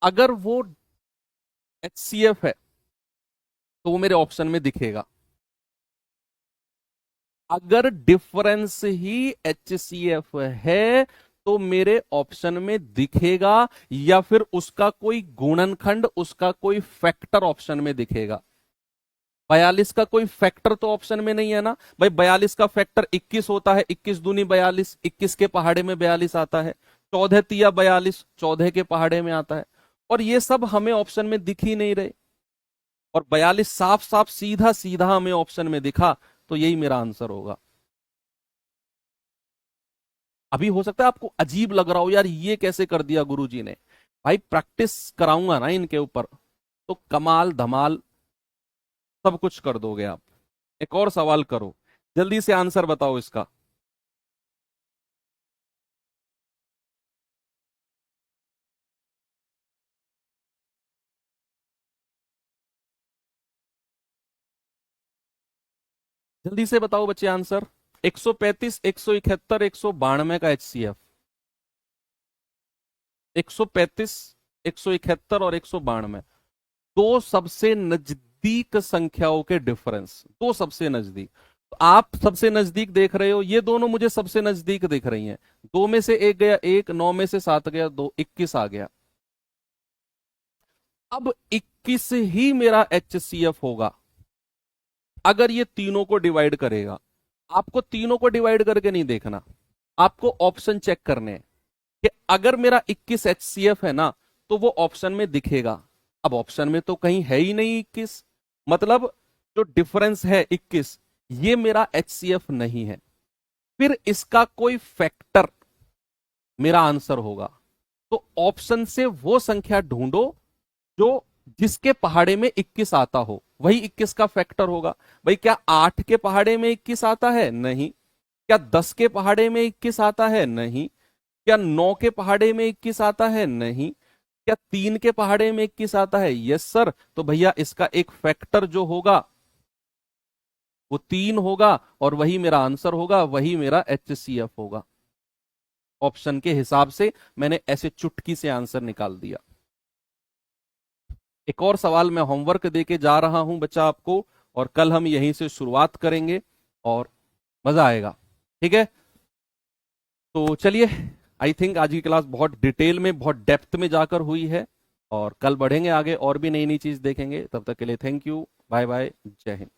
अगर वो HCF है तो वो मेरे ऑप्शन में दिखेगा। अगर डिफरेंस ही HCF है तो मेरे ऑप्शन में दिखेगा, या फिर उसका कोई गुणनखंड, उसका कोई फैक्टर ऑप्शन में दिखेगा। 42 का कोई फैक्टर तो ऑप्शन में नहीं है ना भाई, 42 का फैक्टर 21 होता है, 21 दूनी 42, 21 के पहाड़े में 42 आता है, 14 तिया 42, 14 के पहाड़े में आता है। और ये सब हमें ऑप्शन में दिख ही नहीं रहे, और 42 साफ साफ सीधा सीधा हमें ऑप्शन में दिखा, तो यही मेरा आंसर होगा। अभी हो सकता है आपको अजीब लग रहा हो, यार ये कैसे कर दिया गुरुजी ने। भाई प्रैक्टिस कराऊंगा ना इनके ऊपर, तो कमाल धमाल सब कुछ कर दोगे आप। एक और सवाल करो, जल्दी से आंसर बताओ इसका। जल्दी से बताओ बच्चे आंसर। 135, 171, 192 का HCF, 135, 171 और 192, दो सबसे नजदीक संख्याओं के डिफरेंस, दो सबसे नजदीक। तो आप सबसे नजदीक देख रहे हो, ये दोनों मुझे सबसे नजदीक दिख रही हैं। 2 में से 1 गया 1, 9 में से 7 गया 2, 21 आ गया। अब 21 ही मेरा HCF होगा अगर ये तीनों को डिवाइड करेगा। आपको तीनों को डिवाइड करके नहीं देखना, आपको ऑप्शन चेक करने हैं कि अगर मेरा 21 HCF है ना, तो वो ऑप्शन में दिखेगा। अब ऑप्शन में तो कहीं है ही नहीं 21, मतलब जो डिफरेंस है 21, ये मेरा HCF नहीं है। फिर इसका कोई फैक्टर मेरा आंसर होगा। तो ऑप्शन से वो संख्या ढूंढो जो, जिसके पहाड़े में 21 आता हो, वही 21 का फैक्टर होगा। भाई क्या 8 के पहाड़े में 21 आता है? नहीं। क्या 10 के पहाड़े में 21 आता है? नहीं। क्या 9 के पहाड़े में 21 आता है? नहीं। क्या 3 के पहाड़े में 21 आता है? Yes sir. तो भैया इसका एक फैक्टर जो होगा वो 3 होगा, और वही मेरा आंसर होगा, वही मेरा HCF होगा। ऑप्शन के हिसाब से मैंने ऐसे चुटकी से आंसर निकाल दिया। एक और सवाल मैं होमवर्क देके जा रहा हूं बच्चा आपको, और कल हम यहीं से शुरुआत करेंगे और मजा आएगा। ठीक है, तो चलिए, आई थिंक आज की क्लास बहुत डिटेल में, बहुत डेप्थ में जाकर हुई है, और कल बढ़ेंगे आगे और भी नई नई चीज देखेंगे। तब तक के लिए थैंक यू, बाय बाय, जय हिंद।